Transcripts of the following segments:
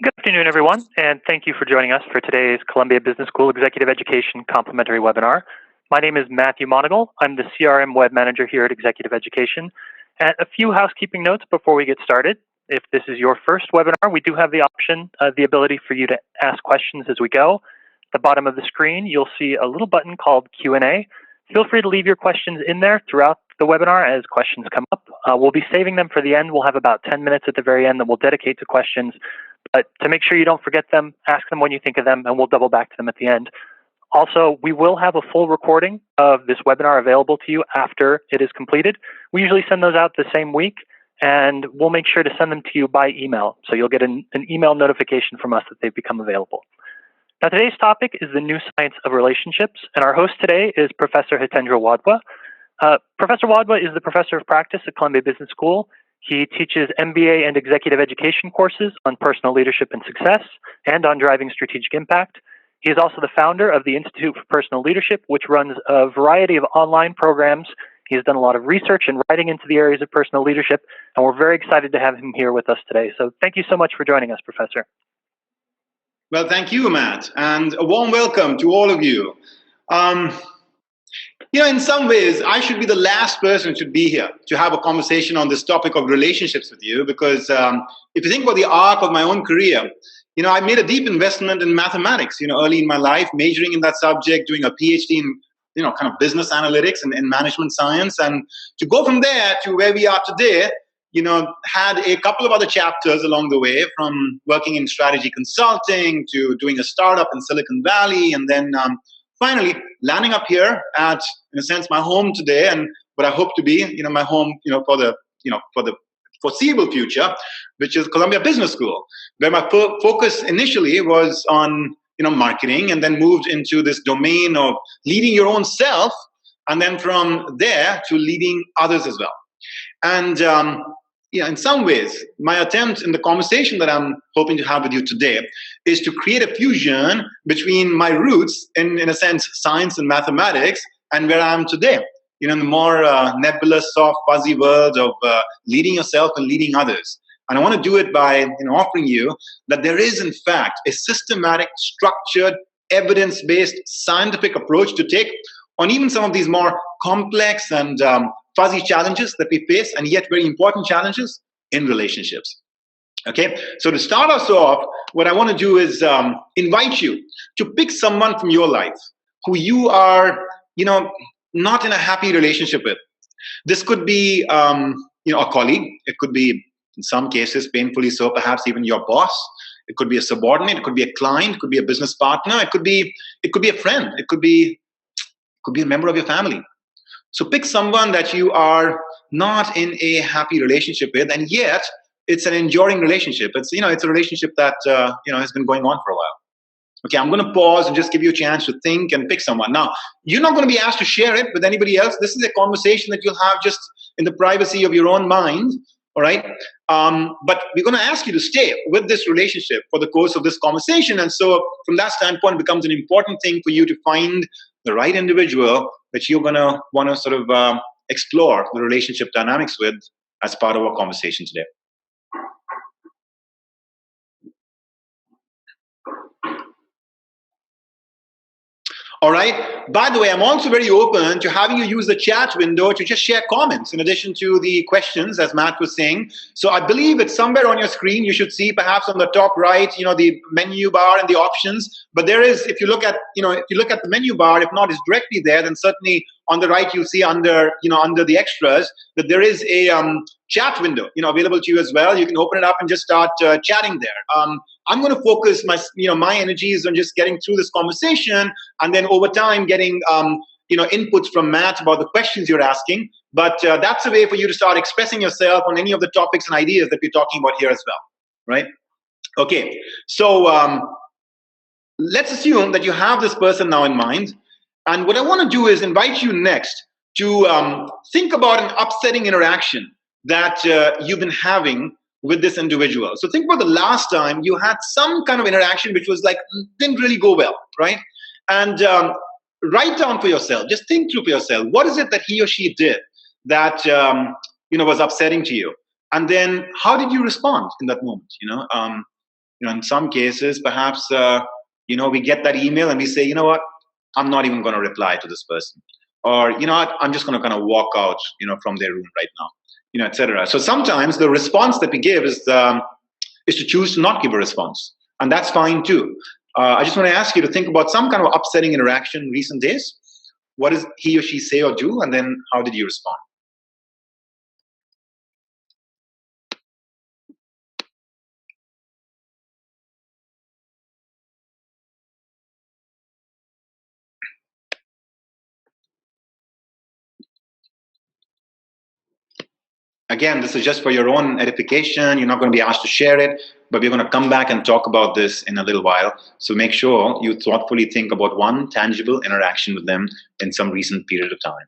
Good afternoon, everyone, and thank you for joining us for today's Columbia Business School Executive Education Complimentary Webinar. My name is Matthew Monagle. I'm the CRM Web Manager here at Executive Education. And a few housekeeping notes before we get started. If this is your first webinar, we do have the option, the ability for you to ask questions as we go. At the bottom of the screen, you'll see a little button called Q&A. Feel free to leave your questions in there throughout the webinar as questions come up. We'll be saving them for the end. We'll have about 10 minutes at the very end that we'll dedicate to questions. But to make sure you don't forget them, ask them when you think of them, and we'll double back to them at the end. Also, we will have a full recording of this webinar available to you after it is completed. We usually send those out the same week, and we'll make sure to send them to you by email. So you'll get an email notification from us that they've become available. Now, today's topic is the new science of relationships, and our host today is Professor Hitendra Wadhwa. Professor Wadhwa is the professor of practice at Columbia Business School. He teaches MBA and executive education courses on personal leadership and success and on driving strategic impact. He is also the founder of the Institute for Personal Leadership, which runs a variety of online programs. He has done a lot of research and writing into the areas of personal leadership, and we're very excited to have him here with us today. So thank you so much for joining us, Professor. Well, thank you, Matt, and a warm welcome to all of you. In some ways, I should be the last person who should be here to have a conversation on this topic of relationships with you, because if you think about the arc of my own career, I made a deep investment in mathematics, early in my life, majoring in that subject, doing a PhD in, kind of business analytics and management science. And to go from there to where we are today, had a couple of other chapters along the way, from working in strategy consulting to doing a startup in Silicon Valley, and then finally landing up here at, in a sense, my home today, and what I hope to be, my home, for the foreseeable future, which is Columbia Business School, where my focus initially was on, marketing, and then moved into this domain of leading your own self, and then from there to leading others as well. And in some ways, my attempt in the conversation that I'm hoping to have with you today is to create a fusion between my roots in a sense, science and mathematics, and where I am today, in the more nebulous, soft, fuzzy world of leading yourself and leading others. And I want to do it by offering you that there is, in fact, a systematic, structured, evidence-based, scientific approach to take on even some of these more complex and fuzzy challenges that we face, and yet very important challenges in relationships. Okay, so to start us off, what I want to do is invite you to pick someone from your life who you are, not in a happy relationship with. This could be, a colleague. It could be, in some cases, painfully so, perhaps even your boss. It could be a subordinate. It could be a client. It could be a business partner. It could be a friend. It could be a member of your family. So pick someone that you are not in a happy relationship with, and yet it's an enduring relationship. It's it's a relationship that has been going on for a while. Okay, I'm going to pause and just give you a chance to think and pick someone. Now, you're not going to be asked to share it with anybody else. This is a conversation that you'll have just in the privacy of your own mind. All right, but we're going to ask you to stay with this relationship for the course of this conversation. And so, from that standpoint, it becomes an important thing for you to find the right individual that you're going to want to sort of explore the relationship dynamics with as part of our conversation today. All right. By the way, I'm also very open to having you use the chat window to just share comments in addition to the questions, as Matt was saying. So I believe it's somewhere on your screen. You should see perhaps on the top right, the menu bar and the options. But there is, if you look at, the menu bar, if not, it's directly there, then certainly on the right, you'll see under the extras that there is a chat window, available to you as well. You can open it up and just start chatting there. I'm going to focus my energies on just getting through this conversation, and then over time getting inputs from Matt about the questions you're asking. But that's a way for you to start expressing yourself on any of the topics and ideas that we're talking about here as well, right? Okay, so let's assume that you have this person now in mind, and what I want to do is invite you next to think about an upsetting interaction that you've been having with this individual. So think about the last time you had some kind of interaction which was like, didn't really go well, right? And write down for yourself, just think through for yourself, what is it that he or she did that, was upsetting to you? And then how did you respond in that moment? In some cases, perhaps, we get that email and we say, you know what, I'm not even going to reply to this person. Or, you know what, I'm just going to kind of walk out, from their room right now, etc. So sometimes the response that we give is to choose to not give a response. And that's fine too. I just want to ask you to think about some kind of upsetting interaction in recent days. What does he or she say or do? And then how did you respond? Again, this is just for your own edification. You're not going to be asked to share it, but we're going to come back and talk about this in a little while. So make sure you thoughtfully think about one tangible interaction with them in some recent period of time.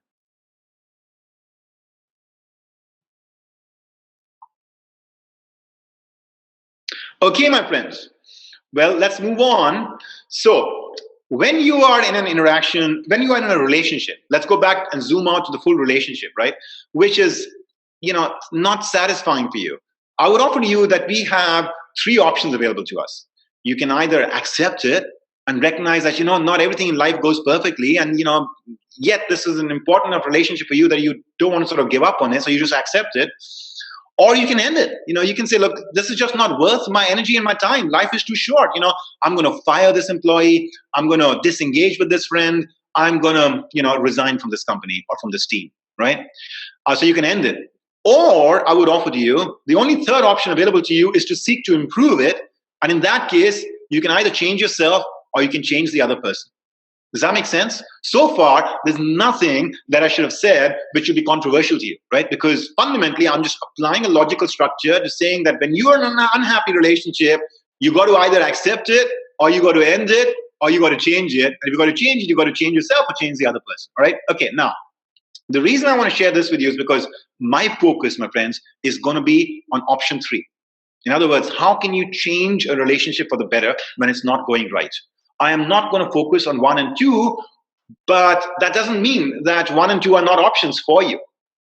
Okay, my friends. Well, let's move on. So when you are in an interaction, when you are in a relationship, let's go back and zoom out to the full relationship, right? Which is, not satisfying for you. I would offer to you that we have three options available to us. You can either accept it and recognize that, not everything in life goes perfectly. And, yet this is an important enough relationship for you that you don't want to sort of give up on it. So you just accept it. Or you can end it. You can say, look, this is just not worth my energy and my time. Life is too short. I'm going to fire this employee. I'm going to disengage with this friend. I'm going to, resign from this company or from this team, right? So you can end it. Or I would offer to you, the only third option available to you is to seek to improve it. And in that case, you can either change yourself or you can change the other person. Does that make sense? So far, there's nothing that I should have said which should be controversial to you, right? Because fundamentally, I'm just applying a logical structure to saying that when you are in an unhappy relationship, you got to either accept it or you got to end it or you got to change it. And if you got to change it, you got to change yourself or change the other person, all right? Okay, now, the reason I want to share this with you is because my focus, my friends, is going to be on option 3. In other words, how can you change a relationship for the better when it's not going right? I am not going to focus on 1 and 2, but that doesn't mean that 1 and 2 are not options for you.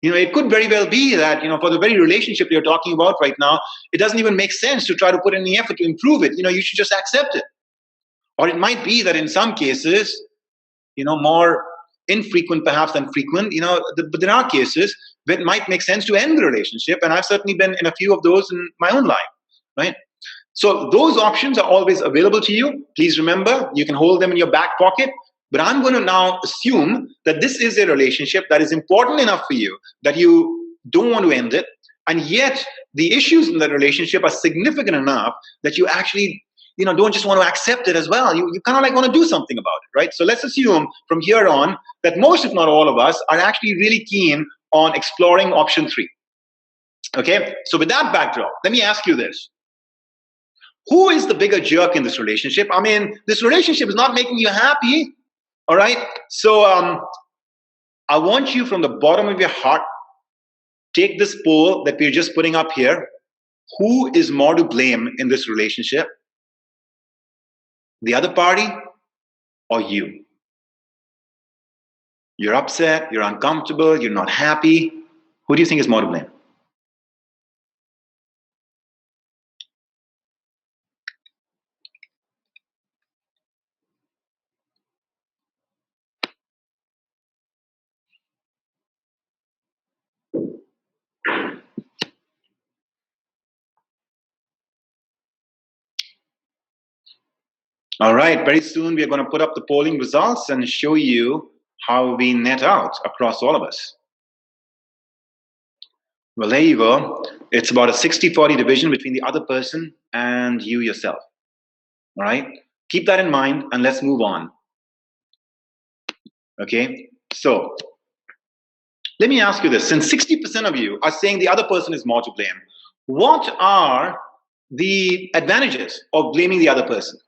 It could very well be that, for the very relationship you're talking about right now, it doesn't even make sense to try to put any effort to improve it. You should just accept it. Or it might be that in some cases, more infrequent perhaps than frequent, but there are cases where it might make sense to end the relationship. And I've certainly been in a few of those in my own life, right? So those options are always available to you. Please remember, you can hold them in your back pocket. But I'm going to now assume that this is a relationship that is important enough for you that you don't want to end it. And yet the issues in that relationship are significant enough that you actually don't just want to accept it as well. You kind of like want to do something about it, right? So let's assume from here on that most, if not all of us, are actually really keen on exploring option 3. Okay? So with that backdrop, let me ask you this. Who is the bigger jerk in this relationship? I mean, this relationship is not making you happy, all right? So I want you from the bottom of your heart, take this poll that we're just putting up here. Who is more to blame in this relationship? The other party or you? You're upset, you're uncomfortable, you're not happy. Who do you think is more to blame? All right, very soon we're going to put up the polling results and show you how we net out across all of us. Well, there you go. It's about a 60-40 division between the other person and you yourself. All right, keep that in mind and let's move on. Okay, so let me ask you this. Since 60% of you are saying the other person is more to blame, what are the advantages of blaming the other person?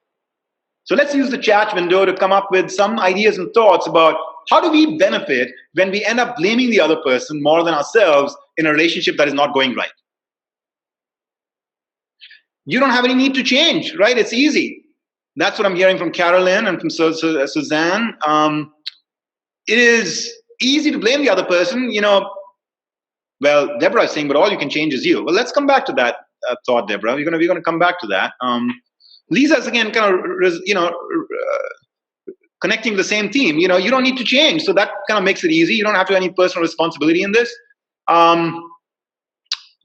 So let's use the chat window to come up with some ideas and thoughts about how do we benefit when we end up blaming the other person more than ourselves in a relationship that is not going right. You don't have any need to change, right? It's easy. That's what I'm hearing from Carolyn and from Suzanne. It is easy to blame the other person. Well, Deborah is saying, but all you can change is you. Well, let's come back to that thought, Deborah. We're going to come back to that. Lisa's again kind of, connecting the same theme. You don't need to change. So that kind of makes it easy. You don't have to have any personal responsibility in this.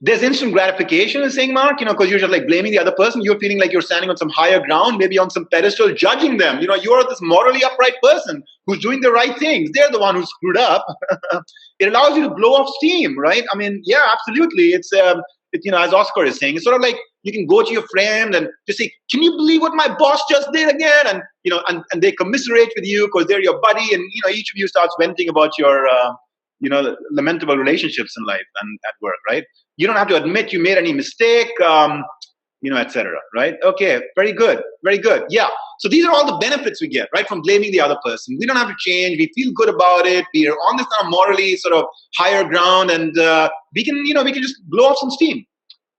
There's instant gratification, is saying Mark, because you're just like blaming the other person. You're feeling like you're standing on some higher ground, maybe on some pedestal, judging them. You're this morally upright person who's doing the right things. They're the one who screwed up. It allows you to blow off steam, right? I mean, yeah, absolutely. It's, as Oscar is saying, it's sort of like you can go to your friend and just say, can you believe what my boss just did again? And, and they commiserate with you because they're your buddy. And, each of you starts venting about your, lamentable relationships in life and at work, right? You don't have to admit you made any mistake, etc. Right? Okay, very good, very good. Yeah. So these are all the benefits we get, right, from blaming the other person. We don't have to change. We feel good about it. We are on this kind of morally sort of higher ground, and we can just blow off some steam.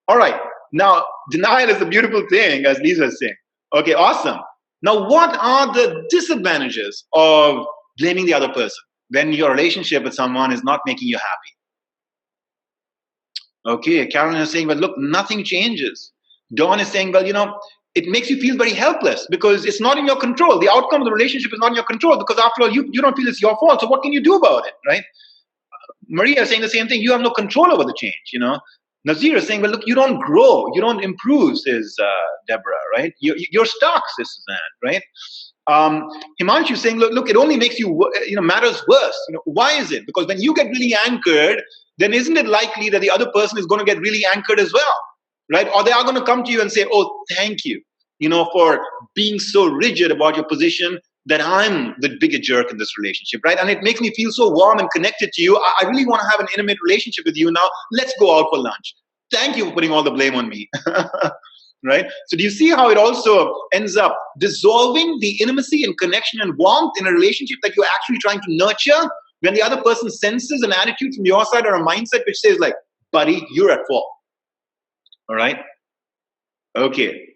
All right. Now, denial is a beautiful thing, as Lisa is saying. Okay, awesome. Now, what are the disadvantages of blaming the other person when your relationship with someone is not making you happy? Okay, Carolyn is saying, well, look, nothing changes. Dawn is saying, well, it makes you feel very helpless because it's not in your control. The outcome of the relationship is not in your control because after all, you don't feel it's your fault. So what can you do about it, right? Maria is saying the same thing. You have no control over the change, Nazir is saying, well, look, you don't grow, you don't improve, says Deborah, right? You're stuck, says Suzanne, right? Himanshu is saying, look, it only makes you, matters worse. Why is it? Because when you get really anchored, then isn't it likely that the other person is going to get really anchored as well, right? Or they are going to come to you and say, oh, thank you, for being so rigid about your position that I'm the bigger jerk in this relationship, right? And it makes me feel so warm and connected to you. I really want to have an intimate relationship with you now. Let's go out for lunch. Thank you for putting all the blame on me, right? So do you see how it also ends up dissolving the intimacy and connection and warmth in a relationship that you're actually trying to nurture when the other person senses an attitude from your side or a mindset which says like, buddy, you're at fault. All right? Okay.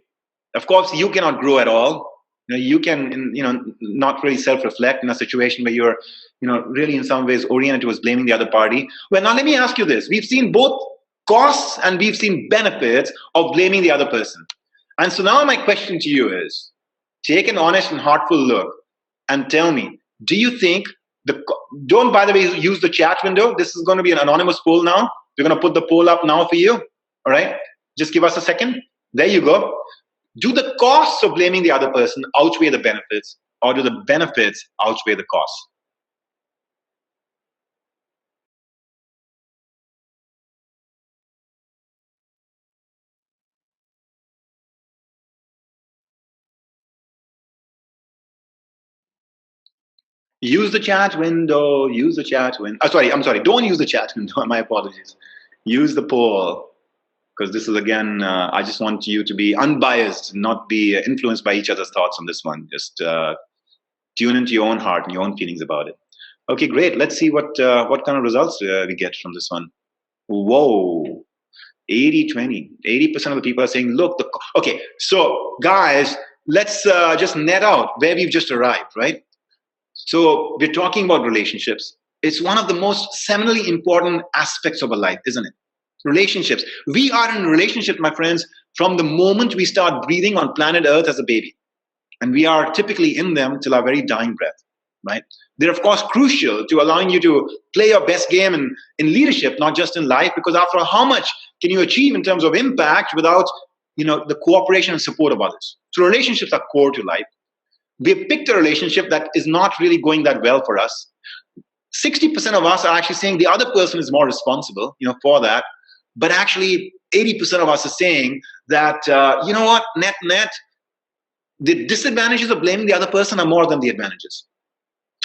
Of course, you cannot grow at all. You can, not really self-reflect in a situation where you're, really in some ways oriented towards blaming the other party. Well, now let me ask you this. We've seen both costs and we've seen benefits of blaming the other person. And so now my question to you is, take an honest and heartful look and tell me, do you think don't, by the way, use the chat window. This is going to be an anonymous poll now. We're going to put the poll up now for you. All right. Just give us a second. There you go. Do the costs of blaming the other person outweigh the benefits, or do the benefits outweigh the costs? Use the chat window. Use the chat window. I'm sorry. Don't use the chat window. My apologies. Use the poll, because this is, again, I just want you to be unbiased, not be influenced by each other's thoughts on this one. Just tune into your own heart and your own feelings about it. Okay, great. Let's see what kind of results we get from this one. Whoa. 80-20. 80% of the people are saying, look, okay, so guys, let's just net out where we've just arrived, right? So we're talking about relationships. It's one of the most seminally important aspects of a life, isn't it? Relationships. We are in relationships, my friends, from the moment we start breathing on planet Earth as a baby. And we are typically in them till our very dying breath, right? They're, of course, crucial to allowing you to play your best game in leadership, not just in life, because after all, how much can you achieve in terms of impact without, the cooperation and support of others? So relationships are core to life. We've picked a relationship that is not really going that well for us. 60% of us are actually saying the other person is more responsible, for that. But actually, 80% of us are saying that, you know what, net, the disadvantages of blaming the other person are more than the advantages.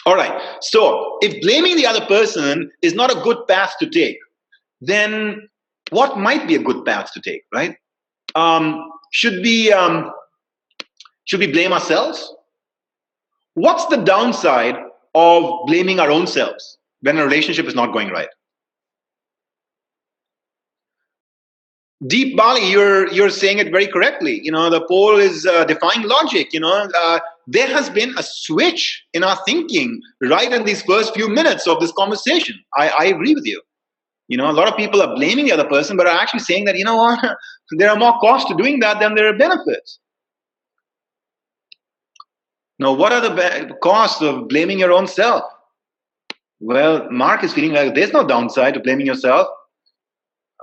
All right. So if blaming the other person is not a good path to take, then what might be a good path to take, right? Should we blame ourselves? What's the downside of blaming our own selves when a relationship is not going right? Deep Bali, you're saying it very correctly. The poll is defying logic. There has been a switch in our thinking right in these first few minutes of this conversation. I agree with you. A lot of people are blaming the other person, but are actually saying that, there are more costs to doing that than there are benefits. Now, what are the costs of blaming your own self? Well, Mark is feeling like there's no downside to blaming yourself.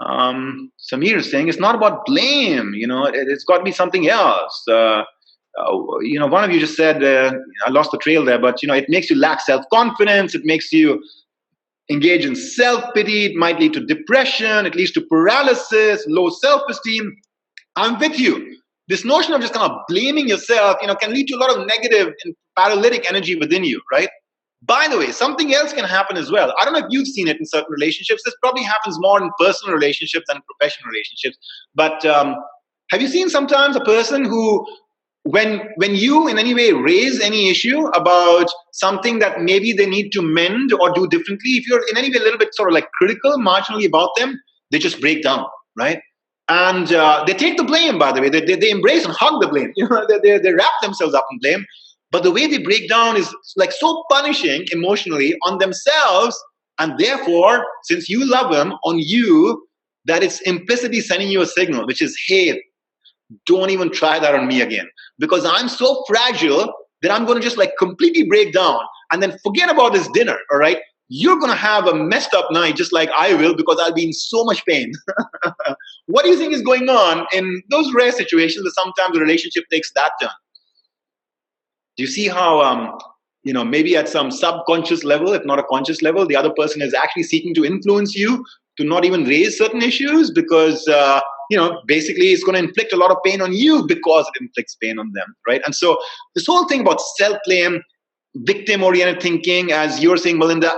Samir is saying it's not about blame. It's got to be something else. One of you just said, I lost the trail there, but it makes you lack self-confidence. It makes you engage in self-pity. It might lead to depression. It leads to paralysis, low self-esteem. I'm with you. This notion of just kind of blaming yourself, can lead to a lot of negative and paralytic energy within you, right? By the way, something else can happen as well. I don't know if you've seen it in certain relationships. This probably happens more in personal relationships than professional relationships. But have you seen sometimes a person who, when you in any way raise any issue about something that maybe they need to mend or do differently, if you're in any way a little bit sort of like critical, marginally about them, they just break down, right? And they take the blame, by the way. They embrace and hug the blame. They wrap themselves up in blame. But the way they break down is like so punishing emotionally on themselves, and therefore, since you love them, on you, that it's implicitly sending you a signal, which is, hey, don't even try that on me again. Because I'm so fragile that I'm going to just like completely break down and then forget about this dinner, all right? You're going to have a messed up night just like I will, because I'll be in so much pain. What do you think is going on in those rare situations that sometimes the relationship takes that turn? Do you see how, maybe at some subconscious level, if not a conscious level, the other person is actually seeking to influence you to not even raise certain issues because, basically it's going to inflict a lot of pain on you because it inflicts pain on them, right? And so this whole thing about self-blame, victim-oriented thinking, as you're saying, Melinda,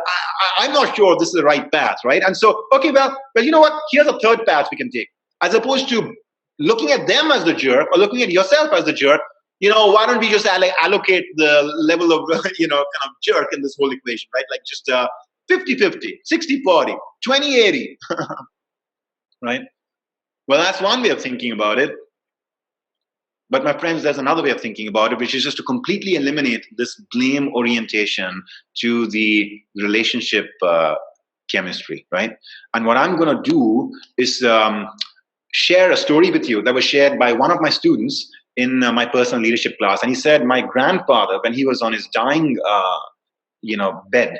I'm not sure if this is the right path, right? And so, okay, well, you know what? Here's a third path we can take. As opposed to looking at them as the jerk or looking at yourself as the jerk, why don't we just allocate the level of, kind of jerk in this whole equation, right? Like just 50-50, 60-40, 20-80, right? Well, that's one way of thinking about it. But my friends, there's another way of thinking about it, which is just to completely eliminate this blame orientation to the relationship chemistry, right? And what I'm going to do is share a story with you that was shared by one of my students in my personal leadership class. And he said, my grandfather, when he was on his dying, bed,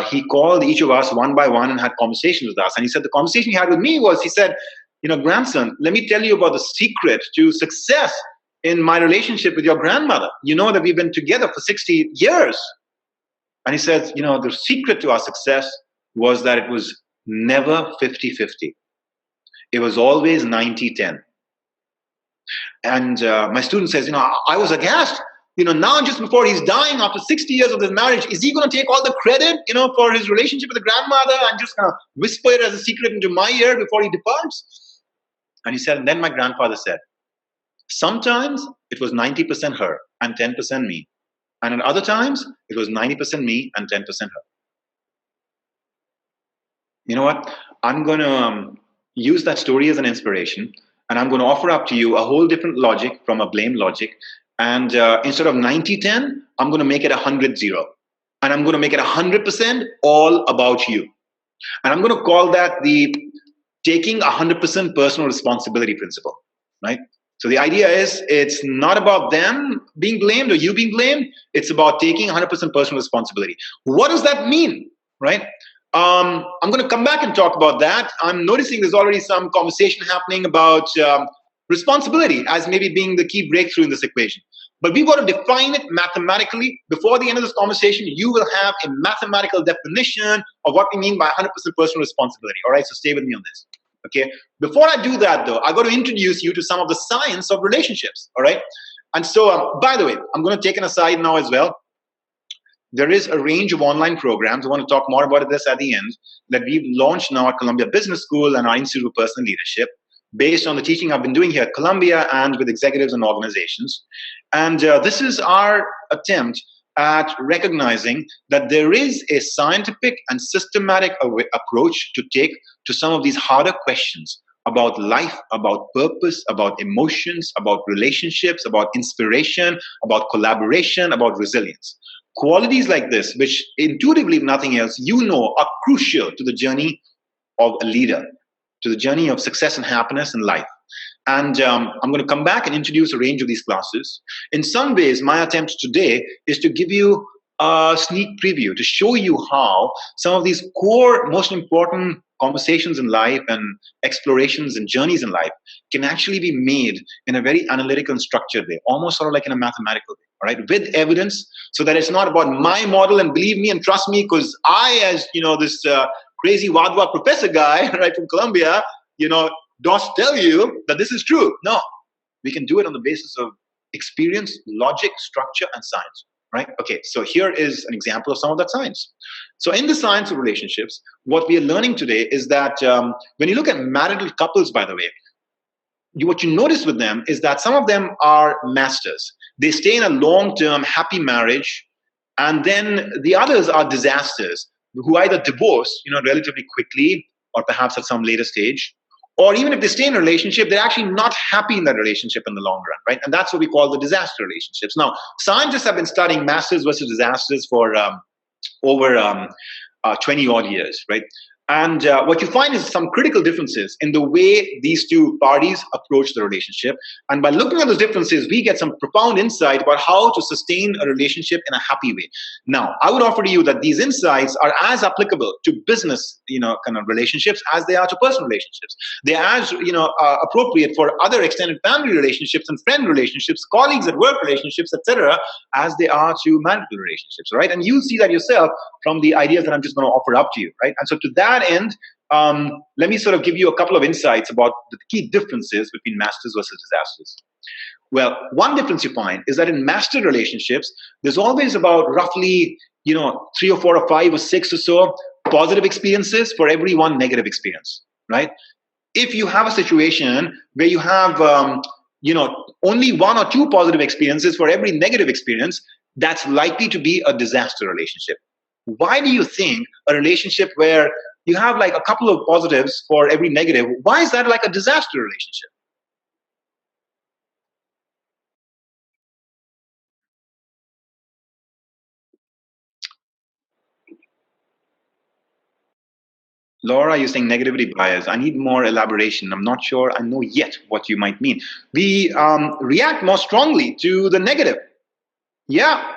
he called each of us one by one and had conversations with us. And he said, the conversation he had with me was, he said, grandson, let me tell you about the secret to success in my relationship with your grandmother. You know that we've been together for 60 years. And he said, the secret to our success was that it was never 50-50. It was always 90-10. And my student says, I was aghast. Now just before he's dying, after 60 years of this marriage, is he going to take all the credit, for his relationship with the grandmother and just kind of whisper it as a secret into my ear before he departs? And he said, and then my grandfather said, sometimes it was 90% her and 10% me. And at other times, it was 90% me and 10% her. You know what? I'm going to use that story as an inspiration. And I'm going to offer up to you a whole different logic from a blame logic. And instead of 90-10, I'm going to make it 100-0. And I'm going to make it 100% all about you. And I'm going to call that the taking 100% personal responsibility principle, right? So the idea is it's not about them being blamed or you being blamed. It's about taking 100% personal responsibility. What does that mean, right? I'm going to come back and talk about that. I'm noticing there's already some conversation happening about responsibility as maybe being the key breakthrough in this equation. But we've got to define it mathematically. Before the end of this conversation, you will have a mathematical definition of what we mean by 100% personal responsibility. All right, so stay with me on this. Okay. Before I do that, though, I got to introduce you to some of the science of relationships. All right. And so, by the way, I'm going to take an aside now as well. There is a range of online programs. I want to talk more about this at the end that we've launched now at Columbia Business School and our Institute of Personal Leadership based on the teaching I've been doing here at Columbia and with executives and organizations. And this is our attempt at recognizing that there is a scientific and systematic approach to take to some of these harder questions about life, about purpose, about emotions, about relationships, about inspiration, about collaboration, about resilience. Qualities like this, which intuitively, if nothing else, are crucial to the journey of a leader, to the journey of success and happiness in life. And I'm going to come back and introduce a range of these classes. In some ways, my attempt today is to give you a sneak preview to show you how some of these core, most important conversations in life and explorations and journeys in life can actually be made in a very analytical and structured way, almost sort of like in a mathematical way, all right, with evidence, so that it's not about my model and believe me and trust me because I, as this crazy Wadhwa professor guy, right, from Columbia, does tell you that this is true. No, we can do it on the basis of experience, logic, structure, and science, right? Okay, so here is an example of some of that science. So in the science of relationships, what we are learning today is that when you look at marital couples, by the way, what you notice with them is that some of them are masters. They stay in a long-term happy marriage, and then the others are disasters who either divorce, relatively quickly or perhaps at some later stage, or even if they stay in a relationship, they're actually not happy in that relationship in the long run, right? And that's what we call the disaster relationships. Now, scientists have been studying masters versus disasters for over 20 odd years, right? And what you find is some critical differences in the way these two parties approach the relationship. And by looking at those differences, we get some profound insight about how to sustain a relationship in a happy way. Now, I would offer to you that these insights are as applicable to business, kind of relationships as they are to personal relationships. They're as, appropriate for other extended family relationships and friend relationships, colleagues at work relationships, etc., as they are to marital relationships, right? And you'll see that yourself from the ideas that I'm just going to offer up to you, right? And so to that end, let me sort of give you a couple of insights about the key differences between masters versus disasters. Well, one difference you find is that in master relationships, there's always about roughly, 3 or 4 or 5 or 6 or so positive experiences for every one negative experience, right? If you have a situation where you have, only 1 or 2 positive experiences for every negative experience, that's likely to be a disaster relationship. Why do you think a relationship where you have like a couple of positives for every negative, why is that like a disaster relationship? Laura, you're saying negativity bias. I need more elaboration. I'm not sure I know yet what you might mean. We react more strongly to the negative. Yeah.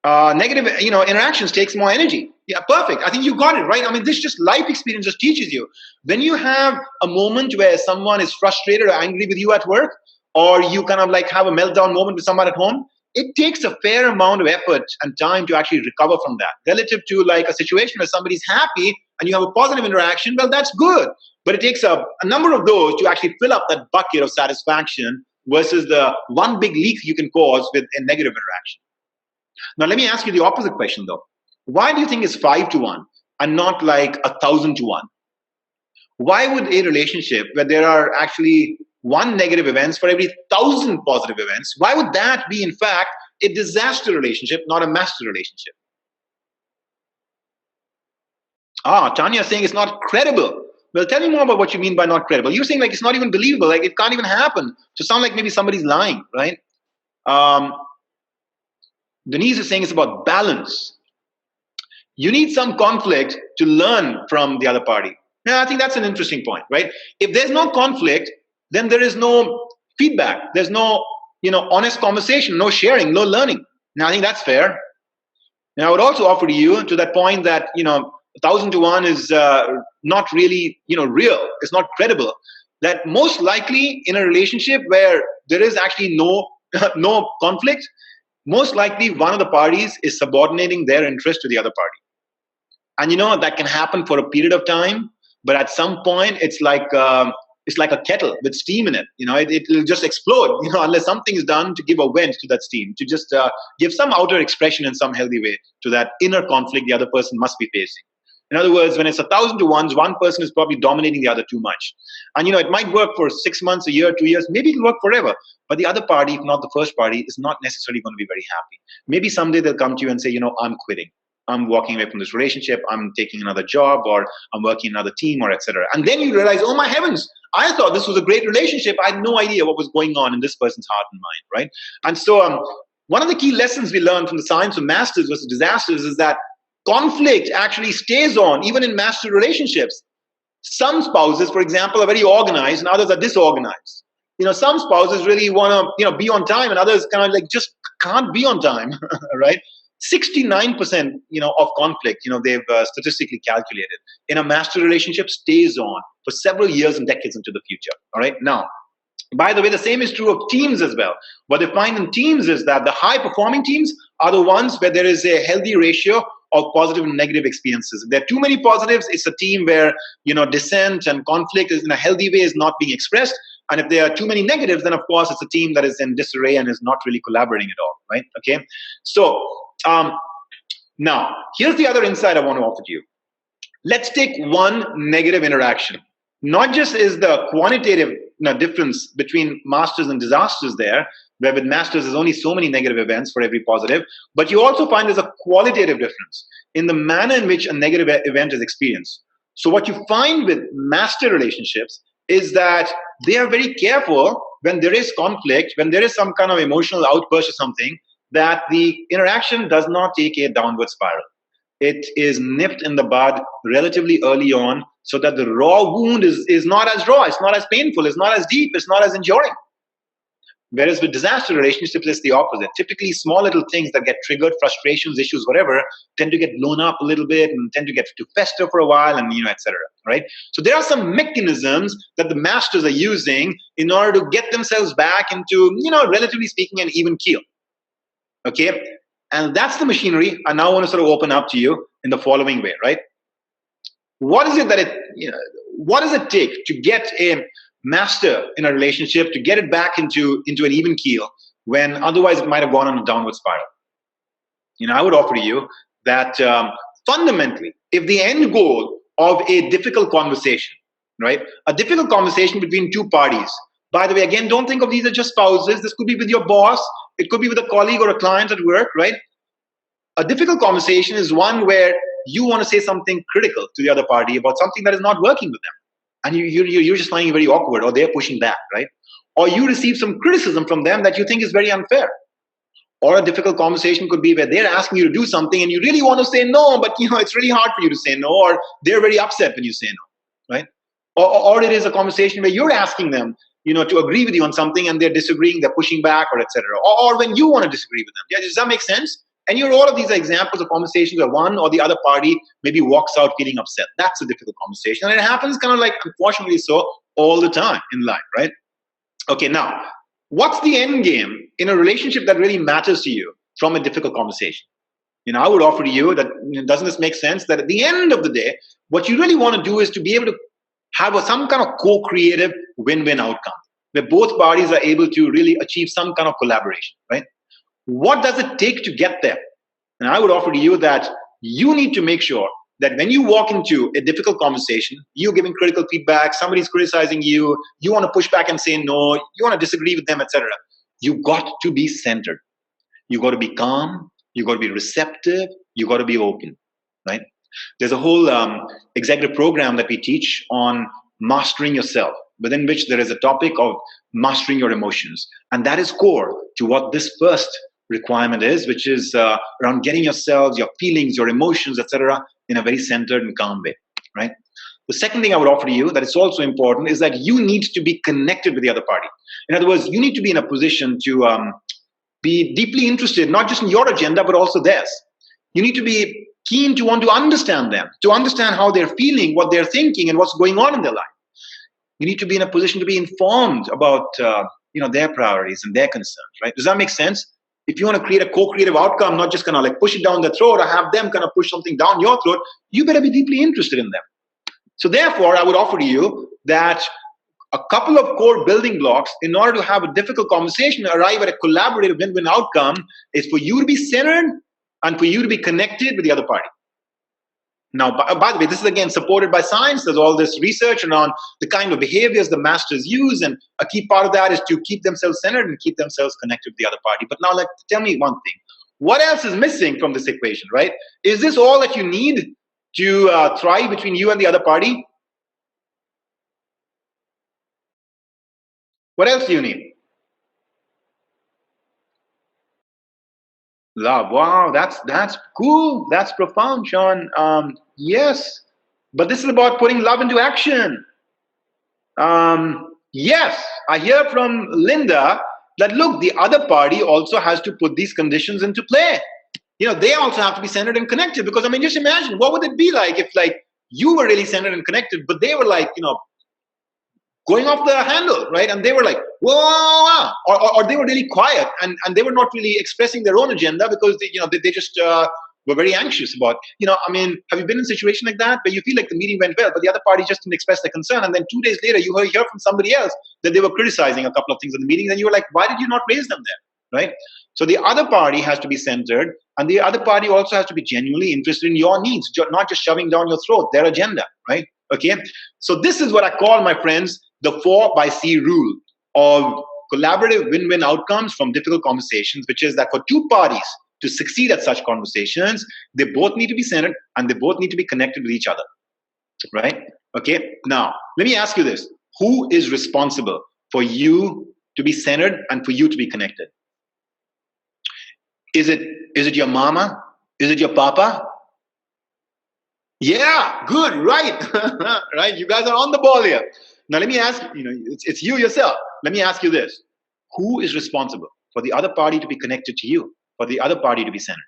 Negative, interactions takes more energy. Yeah, perfect. I think you got it, right? I mean, this just life experience just teaches you. When you have a moment where someone is frustrated or angry with you at work, or you kind of like have a meltdown moment with someone at home, it takes a fair amount of effort and time to actually recover from that. Relative to like a situation where somebody's happy and you have a positive interaction, well, that's good. But it takes a number of those to actually fill up that bucket of satisfaction versus the one big leak you can cause with a negative interaction. Now, let me ask you the opposite question, though. Why do you think it's 5-1 and not like 1,000-1? Why would a relationship where there are actually 1 negative events for every 1,000 positive events, why would that be, in fact, a disaster relationship, not a master relationship? Tanya is saying it's not credible. Well, tell me more about what you mean by not credible. You're saying like it's not even believable, like it can't even happen. So sound like maybe somebody's lying, right? Denise is saying it's about balance. You need some conflict to learn from the other party. Yeah, I think that's an interesting point, right? If there's no conflict, then there is no feedback. There's no, honest conversation, no sharing, no learning. Now, I think that's fair. Now, I would also offer to you to that point that, 1,000-1 is not really, real. It's not credible. That most likely in a relationship where there is actually no conflict, most likely one of the parties is subordinating their interest to the other party. And that can happen for a period of time, but at some point it's like a kettle with steam in it. It will just explode, unless something is done to give a vent to that steam, to just give some outer expression in some healthy way to that inner conflict the other person must be facing. In other words, when it's 1,000-1, one person is probably dominating the other too much. And, it might work for 6 months, a year, 2 years, maybe it'll work forever. But the other party, if not the first party, is not necessarily going to be very happy. Maybe someday they'll come to you and say, I'm quitting. I'm walking away from this relationship. I'm taking another job, or I'm working in another team, or etc. And then you realize, oh my heavens, I thought this was a great relationship. I had no idea what was going on in this person's heart and mind, right? And so one of the key lessons we learned from the science of masters versus disasters is that conflict actually stays on even in master relationships. Some spouses, for example, are very organized and others are disorganized. some spouses really want to, be on time, and others kind of like just can't be on time, right? 69%, of conflict, they've statistically calculated in a master relationship stays on for several years and decades into the future. All right. Now, by the way, the same is true of teams as well. What they find in teams is that the high performing teams are the ones where there is a healthy ratio of positive and negative experiences. If there are too many positives, it's a team where, dissent and conflict is in a healthy way is not being expressed. And if there are too many negatives, then of course it's a team that is in disarray and is not really collaborating at all, right? Okay. So now here's the other insight I want to offer to you. Let's take one negative interaction. Not just is the quantitative difference between masters and disasters there, where with masters there's only so many negative events for every positive, but you also find there's a qualitative difference in the manner in which a negative event is experienced. So what you find with master relationships is that they are very careful when there is conflict, when there is some kind of emotional outburst or something, that the interaction does not take a downward spiral. It is nipped in the bud relatively early on so that the raw wound is not as raw, it's not as painful, it's not as deep, it's not as enduring. Whereas with disaster relationships, it's the opposite. Typically, small little things that get triggered, frustrations, issues, whatever, tend to get blown up a little bit and tend to get to fester for a while and, etc. Right? So there are some mechanisms that the masters are using in order to get themselves back into, relatively speaking, an even keel. Okay? And that's the machinery I now want to sort of open up to you in the following way, right? What is it that what does it take to get a master in a relationship, to get it back into an even keel when otherwise it might have gone on a downward spiral? I would offer to you that fundamentally, if the end goal of a difficult conversation, right, a difficult conversation between two parties, by the way, again, don't think of these as just spouses. This could be with your boss. It could be with a colleague or a client at work, right? A difficult conversation is one where you want to say something critical to the other party about something that is not working with them. And you're just finding it very awkward, or they're pushing back, right? Or you receive some criticism from them that you think is very unfair. Or a difficult conversation could be where they're asking you to do something and you really want to say no, but it's really hard for you to say no, or they're very upset when you say no, right? Or it is a conversation where you're asking them, to agree with you on something and they're disagreeing, they're pushing back, or etc. Or when you want to disagree with them. Yeah, does that make sense? And all of these are examples of conversations where one or the other party maybe walks out feeling upset. That's a difficult conversation. And it happens kind of like, unfortunately so, all the time in life, right? Okay, now, what's the end game in a relationship that really matters to you from a difficult conversation? I would offer to you that, doesn't this make sense? That at the end of the day, what you really want to do is to be able to have some kind of co-creative win-win outcome where both parties are able to really achieve some kind of collaboration, right? What does it take to get there? And I would offer to you that you need to make sure that when you walk into a difficult conversation, you're giving critical feedback, somebody's criticizing you, you want to push back and say no, you want to disagree with them, etc. You've got to be centered. You've got to be calm. You've got to be receptive. You've got to be open, right? There's a whole executive program that we teach on mastering yourself, within which there is a topic of mastering your emotions. And that is core to what this first requirement is, which is around getting yourselves, your feelings, your emotions, etc., in a very centered and calm way, right? The second thing I would offer to you that is also important is that you need to be connected with the other party. In other words, you need to be in a position to be deeply interested, not just in your agenda, but also theirs. You need to be keen to want to understand them, to understand how they're feeling, what they're thinking, and what's going on in their life. You need to be in a position to be informed about their priorities and their concerns, right? Does that make sense? If you want to create a co-creative outcome, not just kind of like push it down their throat or have them kind of push something down your throat, you better be deeply interested in them. So therefore, I would offer to you that a couple of core building blocks in order to have a difficult conversation, arrive at a collaborative win-win outcome, is for you to be centered and for you to be connected with the other party. Now, by the way, this is again supported by science. There's all this research around the kind of behaviors the masters use, and a key part of that is to keep themselves centered and keep themselves connected with the other party. But now, tell me one thing. What else is missing from this equation, right? Is this all that you need to thrive between you and the other party? What else do you need? Love. Wow, that's cool. That's profound, Sean. Yes, but this is about putting love into action. Yes, I hear from Linda that look, the other party also has to put these conditions into play. They also have to be centered and connected, because I mean, just imagine what would it be like if like you were really centered and connected, but they were like, going off the handle, right? And they were like, whoa, or they were really quiet, and they were not really expressing their own agenda because they just were very anxious about, I mean, have you been in a situation like that where you feel like the meeting went well, but the other party just didn't express their concern, and then 2 days later you hear from somebody else that they were criticizing a couple of things in the meeting, and you were like, why did you not raise them there, right? So the other party has to be centered, and the other party also has to be genuinely interested in your needs, not just shoving down your throat their agenda, right? Okay, so this is what I call, my friends, the 4x C rule of collaborative win-win outcomes from difficult conversations, which is that for two parties to succeed at such conversations, they both need to be centered and they both need to be connected with each other, right? Okay, now let me ask you this. Who is responsible for you to be centered and for you to be connected? Is it your mama? Is it your papa? Yeah, good, right. Right, you guys are on the ball here. Now let me ask, it's you yourself. Let me ask you this. Who is responsible for the other party to be connected to you, for the other party to be centered?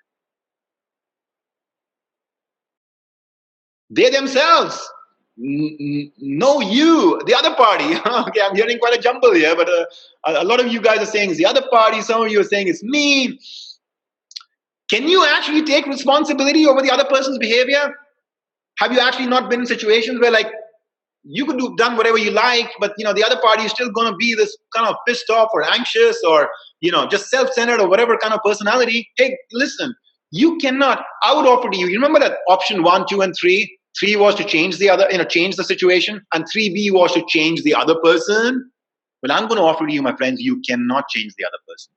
They themselves. No, you, the other party. Okay, I'm hearing quite a jumble here, but a lot of you guys are saying it's the other party. Some of you are saying it's me. Can you actually take responsibility over the other person's behavior? Have you actually not been in situations where like you could have done whatever you like, but the other party is still going to be this kind of pissed off or anxious or just self-centered or whatever kind of personality? Hey, listen, you cannot. I would offer to you. You remember that option 1, 2, and 3? 3 was to change the other, change the situation, and 3B was to change the other person. Well, I'm going to offer to you, my friends, you cannot change the other person.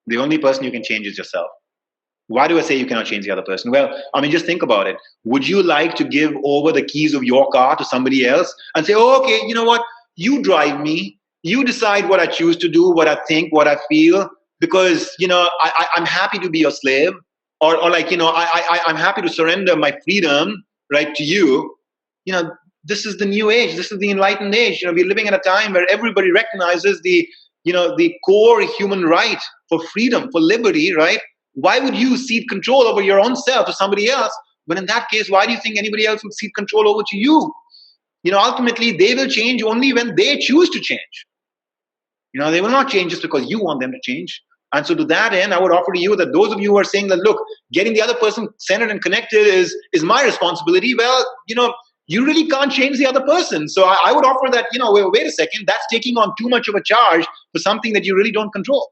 The only person you can change is yourself. Why do I say you cannot change the other person? Well, I mean, just think about it. Would you like to give over the keys of your car to somebody else and say, oh, okay, you know what? You drive me. You decide what I choose to do, what I think, what I feel, because, I'm happy to be your slave, or like, I'm happy to surrender my freedom, right, to you. This is the new age. This is the enlightened age. We're living at a time where everybody recognizes the core human right for freedom, for liberty, right? Why would you cede control over your own self to somebody else? But in that case, why do you think anybody else would cede control over to you? Ultimately, they will change only when they choose to change. They will not change just because you want them to change. And so to that end, I would offer to you that those of you who are saying that, look, getting the other person centered and connected is my responsibility. Well, you really can't change the other person. So I would offer that, wait a second, that's taking on too much of a charge for something that you really don't control.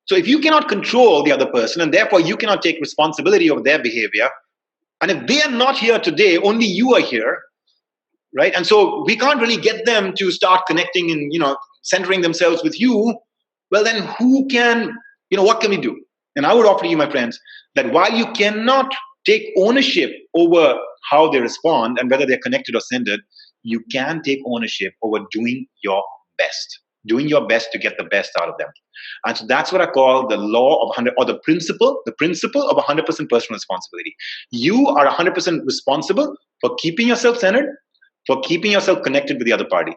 So if you cannot control the other person and therefore you cannot take responsibility over their behavior, and if they are not here today, only you are here, right? And so we can't really get them to start connecting and, centering themselves with you. Well, then who can, what can we do? And I would offer to you, my friends, that while you cannot take ownership over how they respond and whether they're connected or centered, you can take ownership over doing your best to get the best out of them. And so that's what I call the law of 100, or the principle of 100% personal responsibility. You are 100% responsible for keeping yourself centered, for keeping yourself connected with the other party.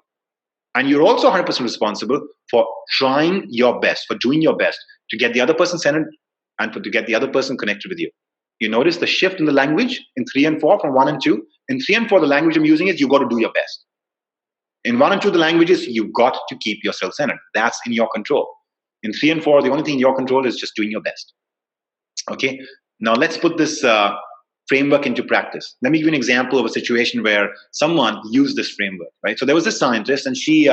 And you're also 100% responsible for trying your best, for doing your best to get the other person centered and to get the other person connected with you. You notice the shift in the language in 3 and 4 from 1 and 2. In 3 and 4, the language I'm using is you got to do your best. In 1 and 2, the language is you've got to keep yourself centered. That's in your control. In 3 and 4, the only thing in your control is just doing your best. Okay? Now let's put this framework into practice. Let me give you an example of a situation where someone used this framework, right? So there was a scientist, and she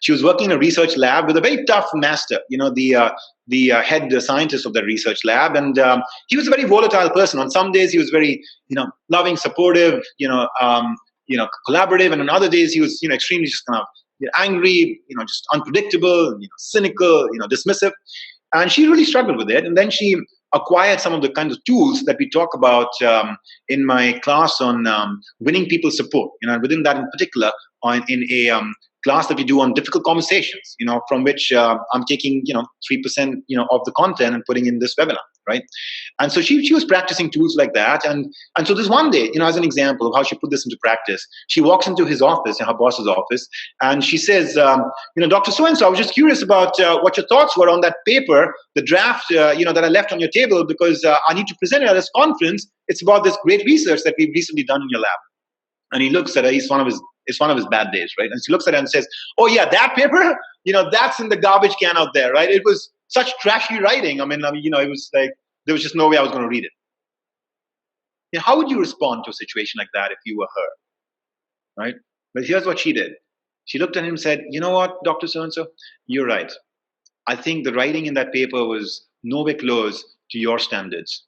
was working in a research lab with a very tough master, the head scientist of the research lab, and he was a very volatile person. On some days he was very, loving, supportive, collaborative, and on other days he was, extremely just kind of angry, just unpredictable, cynical, dismissive, and she really struggled with it. And then she acquired some of the kinds of tools that we talk about in my class on winning people's support. And within that, in particular, in a class that we do on difficult conversations, from which I'm taking, 3%, of the content and putting in this webinar, right? And so she was practicing tools like that. And so this one day, as an example of how she put this into practice, she walks into his office, her boss's office, and she says, Dr. So-and-so, I was just curious about what your thoughts were on that paper, the draft, that I left on your table, because I need to present it at this conference. It's about this great research that we've recently done in your lab. And he looks at her. It's one of his bad days, right? And he looks at her and says, "Oh yeah, that paper, that's in the garbage can out there, right? It was such trashy writing. It was like there was just no way I was going to read it." How would you respond to a situation like that if you were her, right? But here's what she did. She looked at him and said, "You know what, Dr. So-and-so, you're right. I think the writing in that paper was nowhere close to your standards.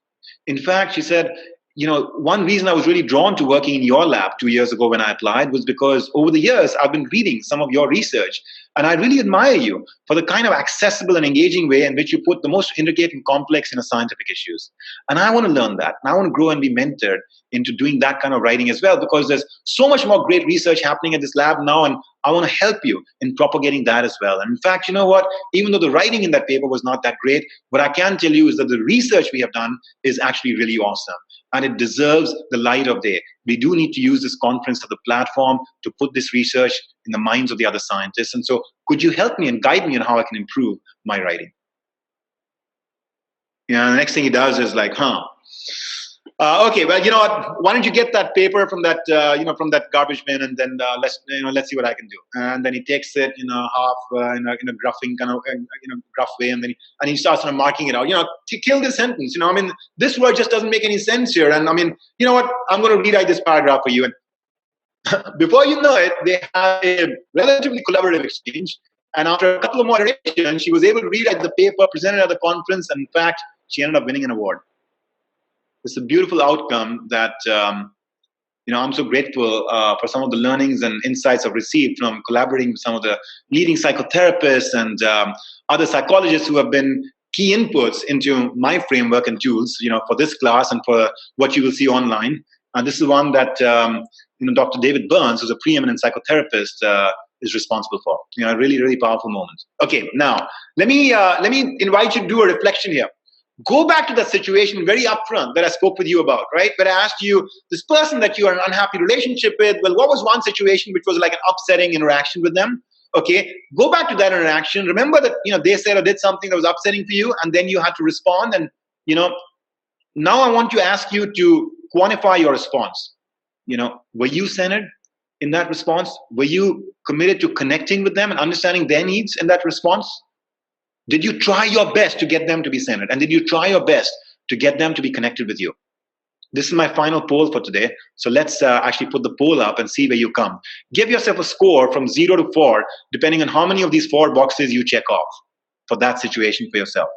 In fact," she said, one reason I was really drawn to working in your lab 2 years ago when I applied was because over the years, I've been reading some of your research, and I really admire you for the kind of accessible and engaging way in which you put the most intricate and complex scientific issues. And I want to learn that. And I want to grow and be mentored into doing that kind of writing as well, because there's so much more great research happening at this lab now, and I want to help you in propagating that as well. And in fact, you know what? Even though the writing in that paper was not that great, what I can tell you is that the research we have done is actually really awesome. And it deserves the light of day. We do need to use this conference as a platform to put this research in the minds of the other scientists. And so could you help me and guide me on how I can improve my writing?" The next thing he does is like, okay, well, you know what? Why don't you get that paper from that, from that garbage bin, and then let's see what I can do. And then he takes it, half in a gruffing kind of, gruff way, and then he starts marking it out. To kill this sentence. This word just doesn't make any sense here. And you know what? I'm going to rewrite this paragraph for you. And before you know it, they have a relatively collaborative exchange. And after a couple of more iterations, she was able to rewrite the paper, present it at the conference, and in fact, she ended up winning an award. It's a beautiful outcome that I'm so grateful for some of the learnings and insights I've received from collaborating with some of the leading psychotherapists and other psychologists who have been key inputs into my framework and tools, for this class and for what you will see online. And this is one that Dr. David Burns, who's a preeminent psychotherapist, is responsible for. A really, really powerful moment. Okay, now let me invite you to do a reflection here. Go back to that situation very upfront that I spoke with you about, right? Where I asked you, this person that you are in an unhappy relationship with, well, what was one situation which was like an upsetting interaction with them? Okay, go back to that interaction. Remember that, they said or did something that was upsetting for you, and then you had to respond. And, now I want to ask you to quantify your response. Were you centered in that response? Were you committed to connecting with them and understanding their needs in that response? Did you try your best to get them to be centered? And did you try your best to get them to be connected with you? This is my final poll for today. So let's actually put the poll up and see where you come. Give yourself a score from 0 to 4, depending on how many of these 4 boxes you check off for that situation for yourself.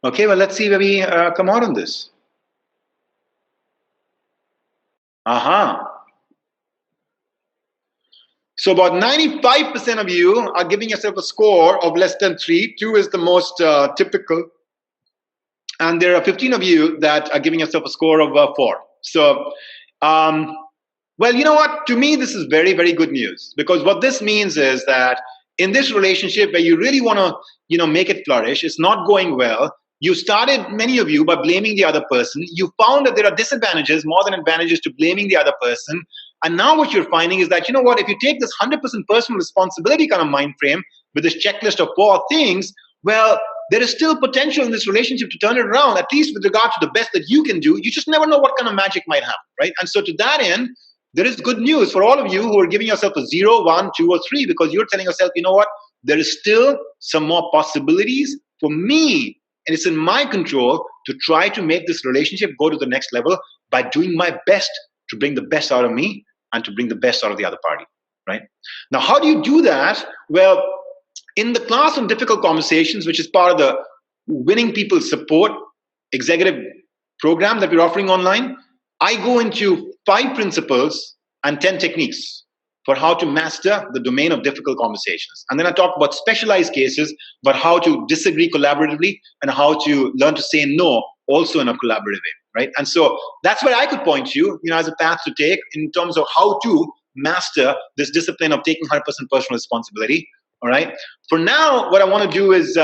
Okay, well, let's see where we come out on this. So about 95% of you are giving yourself a score of less than 3. 2 is the most typical. And there are 15 of you that are giving yourself a score of 4. So, well, you know what? To me, this is very, very good news. Because what this means is that in this relationship where you really want to, make it flourish, it's not going well. You started, many of you, by blaming the other person. You found that there are disadvantages more than advantages to blaming the other person. And now what you're finding is that, you know what, if you take this 100% personal responsibility kind of mind frame with this checklist of 4 things, well, there is still potential in this relationship to turn it around, at least with regard to the best that you can do. You just never know what kind of magic might happen, right? And so to that end, there is good news for all of you who are giving yourself a 0, 1, 2, or 3, because you're telling yourself, you know what, there is still some more possibilities for me. And it's in my control to try to make this relationship go to the next level by doing my best to bring the best out of me and to bring the best out of the other party, right? Now, how do you do that? Well, in the class on difficult conversations, which is part of the Winning People Support Executive program that we're offering online, I go into 5 principles and 10 techniques for how to master the domain of difficult conversations. And then I talk about specialized cases, but how to disagree collaboratively and how to learn to say no also in a collaborative way, right? And so that's where I could point you, as a path to take in terms of how to master this discipline of taking 100% personal responsibility, all right? For now, what I want to do is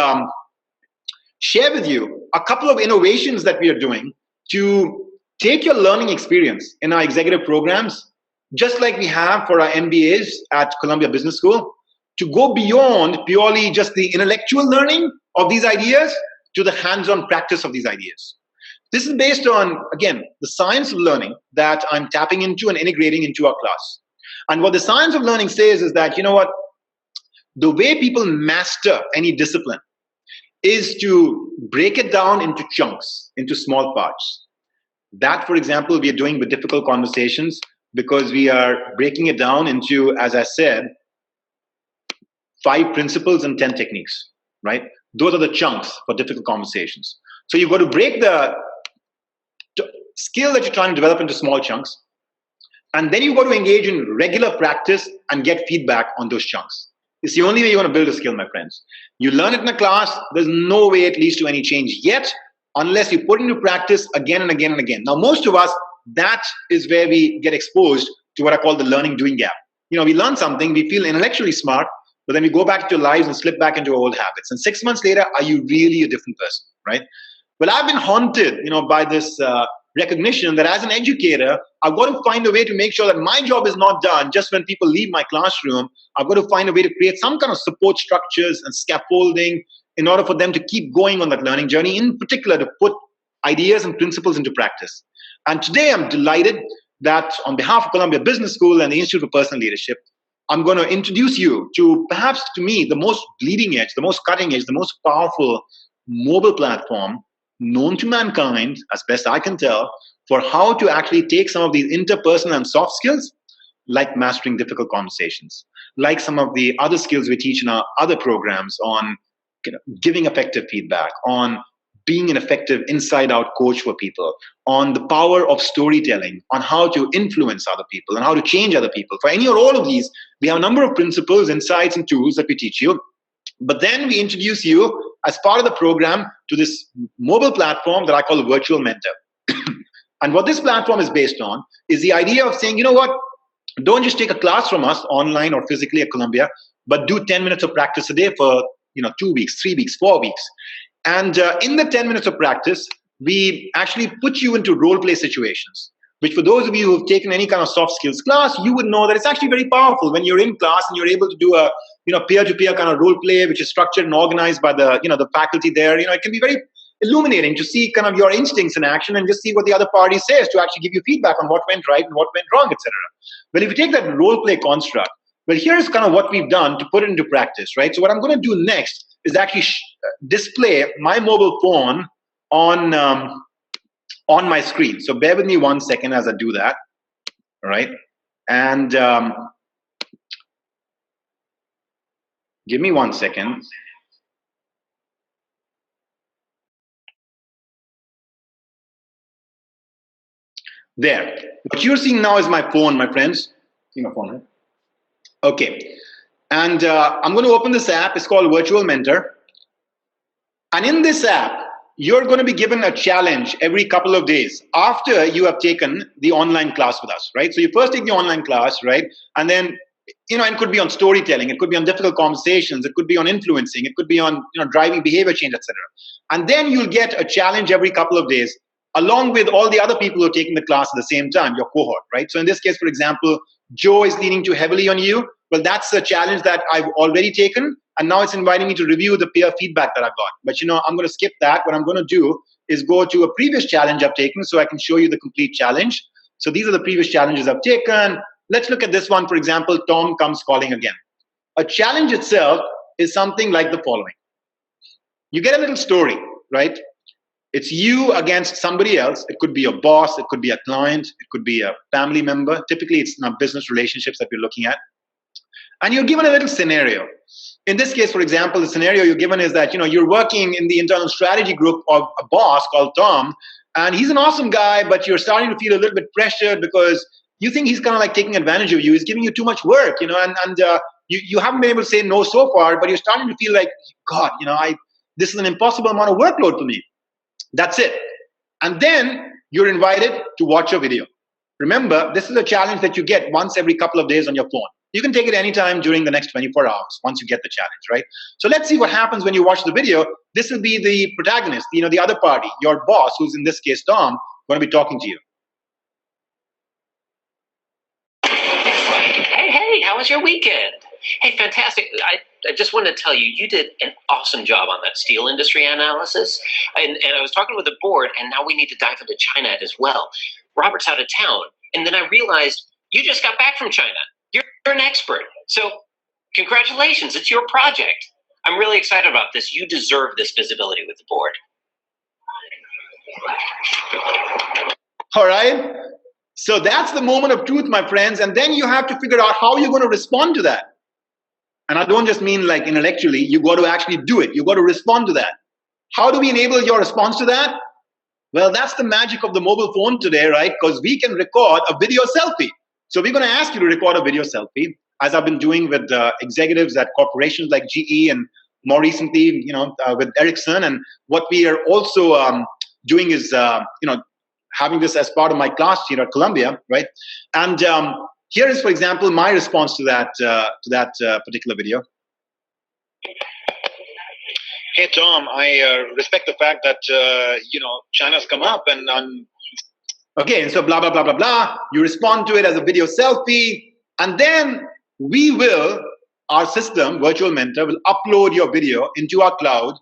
share with you a couple of innovations that we are doing to take your learning experience in our executive programs, just like we have for our MBAs at Columbia Business School, to go beyond purely just the intellectual learning of these ideas to the hands-on practice of these ideas. This is based on, again, the science of learning that I'm tapping into and integrating into our class. And what the science of learning says is that, the way people master any discipline is to break it down into chunks, into small parts. That, for example, we are doing with difficult conversations because we are breaking it down into, as I said, 5 principles and 10 techniques, right? Those are the chunks for difficult conversations. So you've got to break the skill that you're trying to develop into small chunks, and then you've got to engage in regular practice and get feedback on those chunks. It's the only way you're going to build a skill, my friends. You learn it in a class, there's no way it leads to any change yet, unless you put into practice again and again and again. Now, most of us, that is where we get exposed to what I call the learning doing gap. We learn something, we feel intellectually smart, but then we go back to our lives and slip back into our old habits. And 6 months later, are you really a different person, right? Well, I've been haunted, by this recognition that as an educator, I've got to find a way to make sure that my job is not done just when people leave my classroom. I've got to find a way to create some kind of support structures and scaffolding in order for them to keep going on that learning journey, in particular to put ideas and principles into practice. And today I'm delighted that on behalf of Columbia Business School and the Institute for Personal Leadership, I'm going to introduce you to, perhaps to me, the most bleeding edge, the most cutting edge, the most powerful mobile platform known to mankind, as best I can tell, for how to actually take some of these interpersonal and soft skills, like mastering difficult conversations, like some of the other skills we teach in our other programs on giving effective feedback, on being an effective inside-out coach for people, on the power of storytelling, on how to influence other people and how to change other people. For any or all of these, we have a number of principles, insights, and tools that we teach you. But then we introduce you as part of the program to this mobile platform that I call a virtual mentor. And what this platform is based on is the idea of saying, don't just take a class from us online or physically at Columbia, but do 10 minutes of practice a day for 2 weeks, 3 weeks, 4 weeks. And in the 10 minutes of practice, we actually put you into role play situations, which for those of you who have taken any kind of soft skills class, you would know that it's actually very powerful when you're in class and you're able to do a peer-to-peer kind of role play, which is structured and organized by the faculty there. It can be very illuminating to see kind of your instincts in action and just see what the other party says to actually give you feedback on what went right and what went wrong, etc. But if you take that role play construct, well, here's kind of what we've done to put it into practice, right? So what I'm going to do next is actually display my mobile phone on my screen. So bear with me 1 second as I do that, all right? And give me 1 second. There. What you're seeing now is my phone, my friends. See my phone, right? Okay. And I'm going to open this app. It's called Virtual Mentor. And in this app, you're going to be given a challenge every couple of days after you have taken the online class with us, right? So you first take the online class, right? And then, it could be on storytelling. It could be on difficult conversations. It could be on influencing. It could be on, driving behavior change, etc. And then you'll get a challenge every couple of days, along with all the other people who are taking the class at the same time, your cohort, right? So in this case, for example, Joe is leaning too heavily on you. Well, that's a challenge that I've already taken. And now it's inviting me to review the peer feedback that I've got. But, I'm going to skip that. What I'm going to do is go to a previous challenge I've taken so I can show you the complete challenge. So these are the previous challenges I've taken. Let's look at this one. For example, Tom comes calling again. A challenge itself is something like the following. You get a little story, right? It's you against somebody else. It could be your boss. It could be a client. It could be a family member. Typically, it's business relationships that we're looking at. And you're given a little scenario. In this case, for example, the scenario you're given is that, you're working in the internal strategy group of a boss called Tom, And he's an awesome guy, but you're starting to feel a little bit pressured because you think he's kind of like taking advantage of you. He's giving you too much work, and you haven't been able to say no so far, but you're starting to feel like, God, this is an impossible amount of workload for me. That's it. And then you're invited to watch a video. Remember, this is a challenge that you get once every couple of days on your phone. You can take it anytime during the next 24 hours once you get the challenge, right? So let's see what happens when you watch the video. This will be the protagonist, the other party, your boss, who's in this case Tom, going to be talking to you. Hey, how was your weekend? Hey, fantastic. I just wanted to tell you, you did an awesome job on that steel industry analysis. And I was talking with the board, and now we need to dive into China as well. Robert's out of town. And then I realized you just got back from China. You're an expert. So congratulations. It's your project. I'm really excited about this. You deserve this visibility with the board. All right. So that's the moment of truth, my friends. And then you have to figure out how you're going to respond to that. And I don't just mean like intellectually. You got to actually do it. You got to respond to that. How do we enable your response to that? Well, that's the magic of the mobile phone today, right? Because we can record a video selfie. So we're going to ask you to record a video selfie, as I've been doing with executives at corporations like GE, and more recently, with Ericsson. And what we are also doing is, having this as part of my class here at Columbia, right? And here is, for example, my response to that particular video. Hey, Tom, I respect the fact that, China's come up and okay, and so blah, blah, blah, blah, blah. You respond to it as a video selfie, and then our system, Virtual Mentor, will upload your video into our cloud,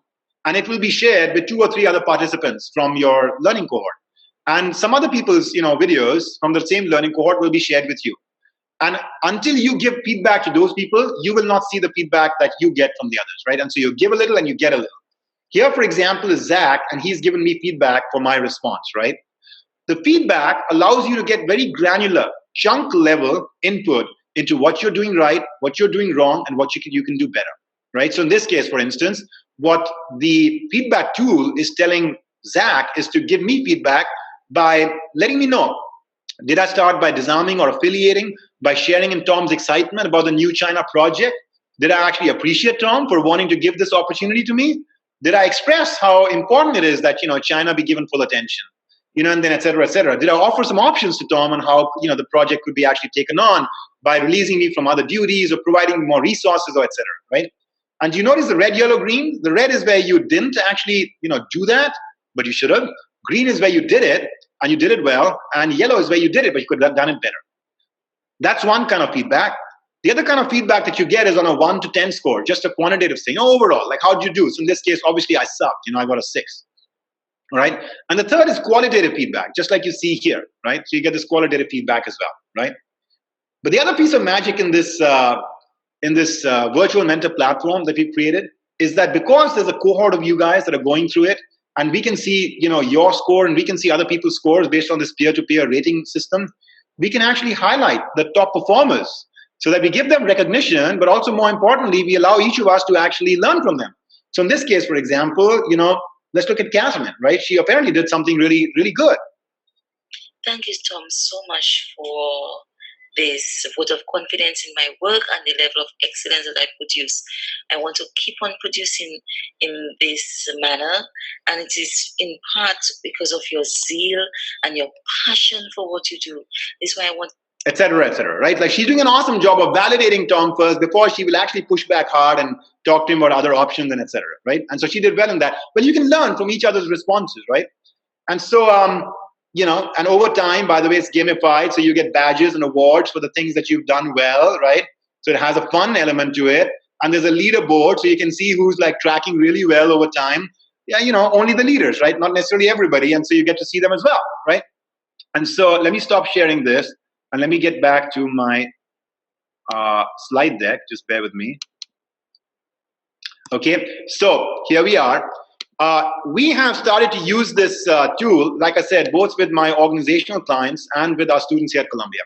and it will be shared with 2 or 3 other participants from your learning cohort. And some other people's, videos from the same learning cohort will be shared with you. And until you give feedback to those people, you will not see the feedback that you get from the others, right? And so you give a little and you get a little. Here, for example, is Zach, and he's given me feedback for my response, right? The feedback allows you to get very granular, chunk level input into what you're doing right, what you're doing wrong, and what you can do better, right? So in this case, for instance, what the feedback tool is telling Zach is to give me feedback by letting me know, did I start by disarming or affiliating, by sharing in Tom's excitement about the new China project? Did I actually appreciate Tom for wanting to give this opportunity to me? Did I express how important it is that, China be given full attention? And then et cetera, et cetera. Did I offer some options to Tom on how, the project could be actually taken on by releasing me from other duties or providing more resources or et cetera, right? And do you notice the red, yellow, green? The red is where you didn't actually, do that, but you should have. Green is where you did it, and you did it well. And yellow is where you did it, but you could have done it better. That's one kind of feedback. The other kind of feedback that you get is on a 1 to 10 score, just a quantitative thing. Overall, like, how'd you do? So in this case, obviously, I sucked. I got a 6. All right. And the third is qualitative feedback, just like you see here, right? So you get this qualitative feedback as well, right? But the other piece of magic in this virtual mentor platform that we've created is that because there's a cohort of you guys that are going through it, and we can see, your score, and we can see other people's scores based on this peer-to-peer rating system, we can actually highlight the top performers so that we give them recognition, but also more importantly, we allow each of us to actually learn from them. So in this case, for example, let's look at Catherine, right? She apparently did something really, really good. Thank you, Tom, so much for this vote of confidence in my work and the level of excellence that I produce. I want to keep on producing in this manner, and it is in part because of your zeal and your passion for what you do. This is why I want, et cetera, right? Like, she's doing an awesome job of validating Tom first before she will actually push back hard and talk to him about other options and et cetera, right? And so she did well in that. But you can learn from each other's responses, right? And so, and over time, by the way, it's gamified. So you get badges and awards for the things that you've done well, right? So it has a fun element to it. And there's a leaderboard, so you can see who's like tracking really well over time. Yeah, only the leaders, right? Not necessarily everybody. And so you get to see them as well, right? And so let me stop sharing this. And let me get back to my slide deck. Just bear with me. Okay, so here we are. We have started to use this tool, like I said, both with my organizational clients and with our students here at Columbia.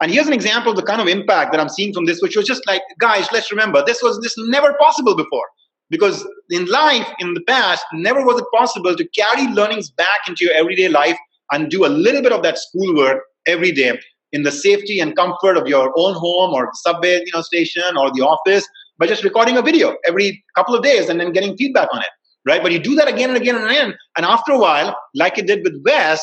And here's an example of the kind of impact that I'm seeing from this, which was just like, guys, let's remember, this was never possible before. Because in life, in the past, never was it possible to carry learnings back into your everyday life and do a little bit of that schoolwork every day in the safety and comfort of your own home or subway, station or the office by just recording a video every couple of days and then getting feedback on it, right? But you do that again and again and again, and after a while, like it did with Wes,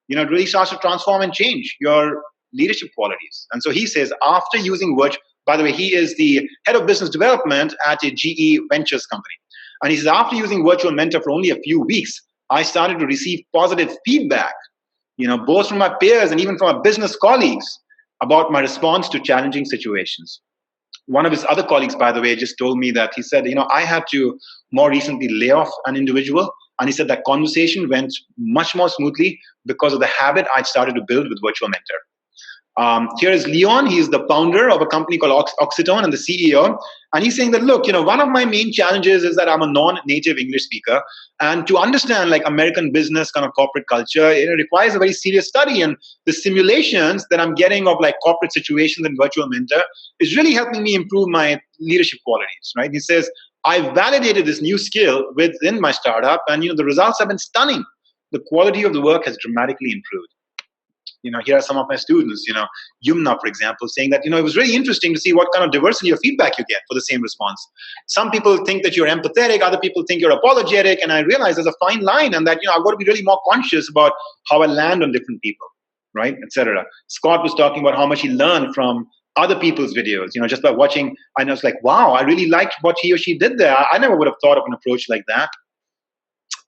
it really starts to transform and change your leadership qualities. And so he says, after using virtual, by the way, he is the head of business development at a GE Ventures company. And he says, after using Virtual Mentor for only a few weeks, I started to receive positive feedback, both from my peers and even from my business colleagues about my response to challenging situations. One of his other colleagues, by the way, just told me that he said, I had to more recently lay off an individual. And he said that conversation went much more smoothly because of the habit I started to build with Virtual Mentor. Here is Leon. He is the founder of a company called Oxytone and the CEO. And he's saying that, look, one of my main challenges is that I'm a non-native English speaker. And to understand like American business kind of corporate culture, it requires a very serious study. And the simulations that I'm getting of like corporate situations in Virtual Mentor is really helping me improve my leadership qualities, right? He says, I validated this new skill within my startup and, the results have been stunning. The quality of the work has dramatically improved. Here are some of my students, Yumna, for example, saying that, it was really interesting to see what kind of diversity of feedback you get for the same response. Some people think that you're empathetic, other people think you're apologetic, and I realize there's a fine line and that, I've got to be really more conscious about how I land on different people, right, etc. Scott was talking about how much he learned from other people's videos, just by watching, and I was like, wow, I really liked what he or she did there. I never would have thought of an approach like that.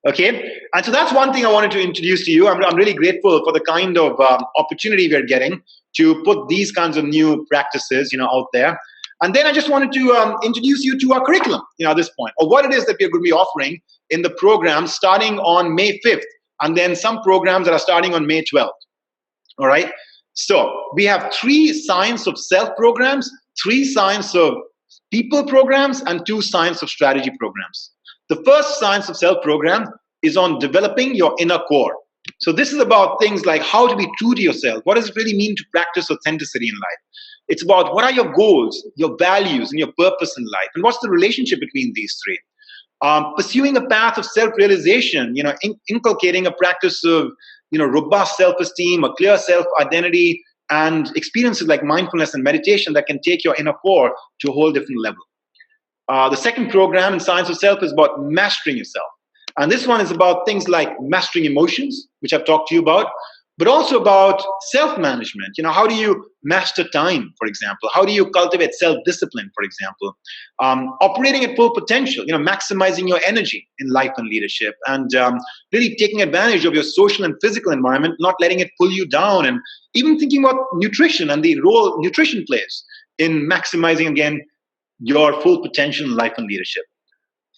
Okay, and so that's one thing I wanted to introduce to you. I'm really grateful for the kind of opportunity we're getting to put these kinds of new practices, out there. And then I just wanted to introduce you to our curriculum, at this point, or what it is that we're going to be offering in the program starting on May 5th, and then some programs that are starting on May 12th. All right. So we have 3 Science of Self programs, 3 Science of People programs, and 2 Science of Strategy programs. The first Science of Self program is on developing your inner core. So this is about things like how to be true to yourself. What does it really mean to practice authenticity in life? It's about what are your goals, your values, and your purpose in life, and what's the relationship between these 3. Pursuing a path of self-realization, inculcating a practice of, robust self-esteem, a clear self-identity, and experiences like mindfulness and meditation that can take your inner core to a whole different level. The second program in Science of Self is about mastering yourself. And this one is about things like mastering emotions, which I've talked to you about, but also about self-management. How do you master time, for example? How do you cultivate self-discipline, for example? Operating at full potential, maximizing your energy in life and leadership, and really taking advantage of your social and physical environment, not letting it pull you down, and even thinking about nutrition and the role nutrition plays in maximizing, again, your full potential in life and leadership.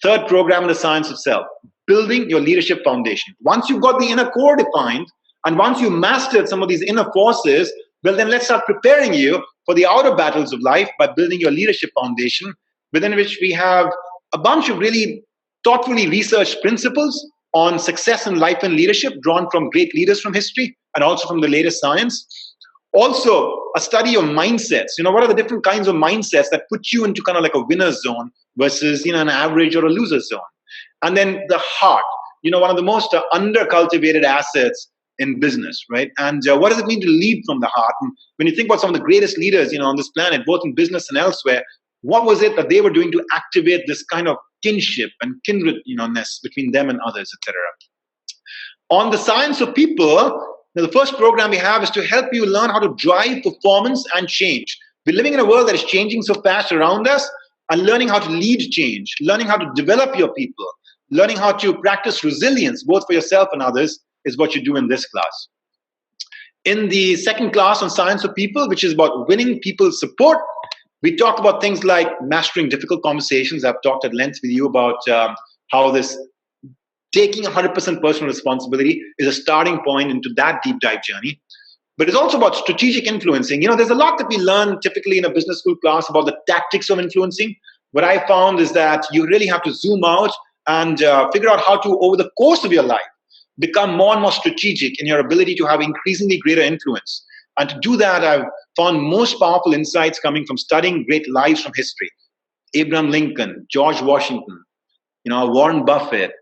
Third program in the Science of Self, building your leadership foundation. Once you've got the inner core defined, and once you mastered some of these inner forces, well, then let's start preparing you for the outer battles of life by building your leadership foundation, within which we have a bunch of really thoughtfully researched principles on success in life and leadership drawn from great leaders from history and also from the latest science. Also, a study of mindsets. What are the different kinds of mindsets that put you into kind of like a winner's zone versus, an average or a loser's zone. And then the heart, one of the most undercultivated assets in business, right? And what does it mean to lead from the heart? And when you think about some of the greatest leaders, on this planet, both in business and elsewhere, what was it that they were doing to activate this kind of kinship and kindredness between them and others, etc. On the Science of People, the first program we have is to help you learn how to drive performance and change. We're living in a world that is changing so fast around us, and learning how to lead change, learning how to develop your people, learning how to practice resilience, both for yourself and others, is what you do in this class. In the second class on Science of People, which is about winning people's support, we talk about things like mastering difficult conversations. I've talked at length with you about how this taking 100% personal responsibility is a starting point into that deep dive journey. But it's also about strategic influencing. There's a lot that we learn typically in a business school class about the tactics of influencing. What I found is that you really have to zoom out and figure out how to, over the course of your life, become more and more strategic in your ability to have increasingly greater influence. And to do that, I've found most powerful insights coming from studying great lives from history. Abraham Lincoln, George Washington, Warren Buffett,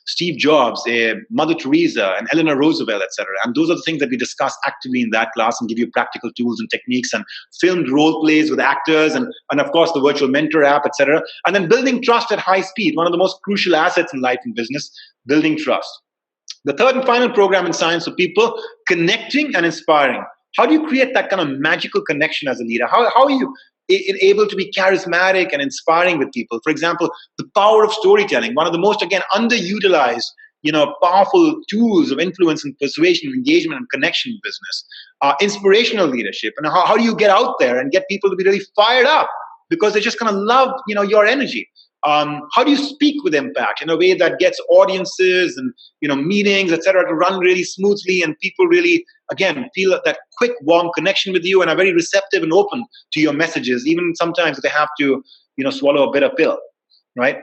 Steve Jobs, Mother Teresa, and Eleanor Roosevelt, etc. And those are the things that we discuss actively in that class and give you practical tools and techniques and filmed role plays with actors and of course, the virtual mentor app, etc. And then building trust at high speed, one of the most crucial assets in life and business, building trust. The third and final program in Science for People, connecting and inspiring. How do you create that kind of magical connection as a leader? How are you able to be charismatic and inspiring with people? For example, the power of storytelling, one of the most, again, underutilized, powerful tools of influence and persuasion, engagement and connection in business. Inspirational leadership. And how do you get out there and get people to be really fired up because they're just going to love, your energy? How do you speak with impact in a way that gets audiences and meetings, etc., to run really smoothly and people really, again, feel that quick, warm connection with you and are very receptive and open to your messages, even sometimes they have to, swallow a bitter pill, right?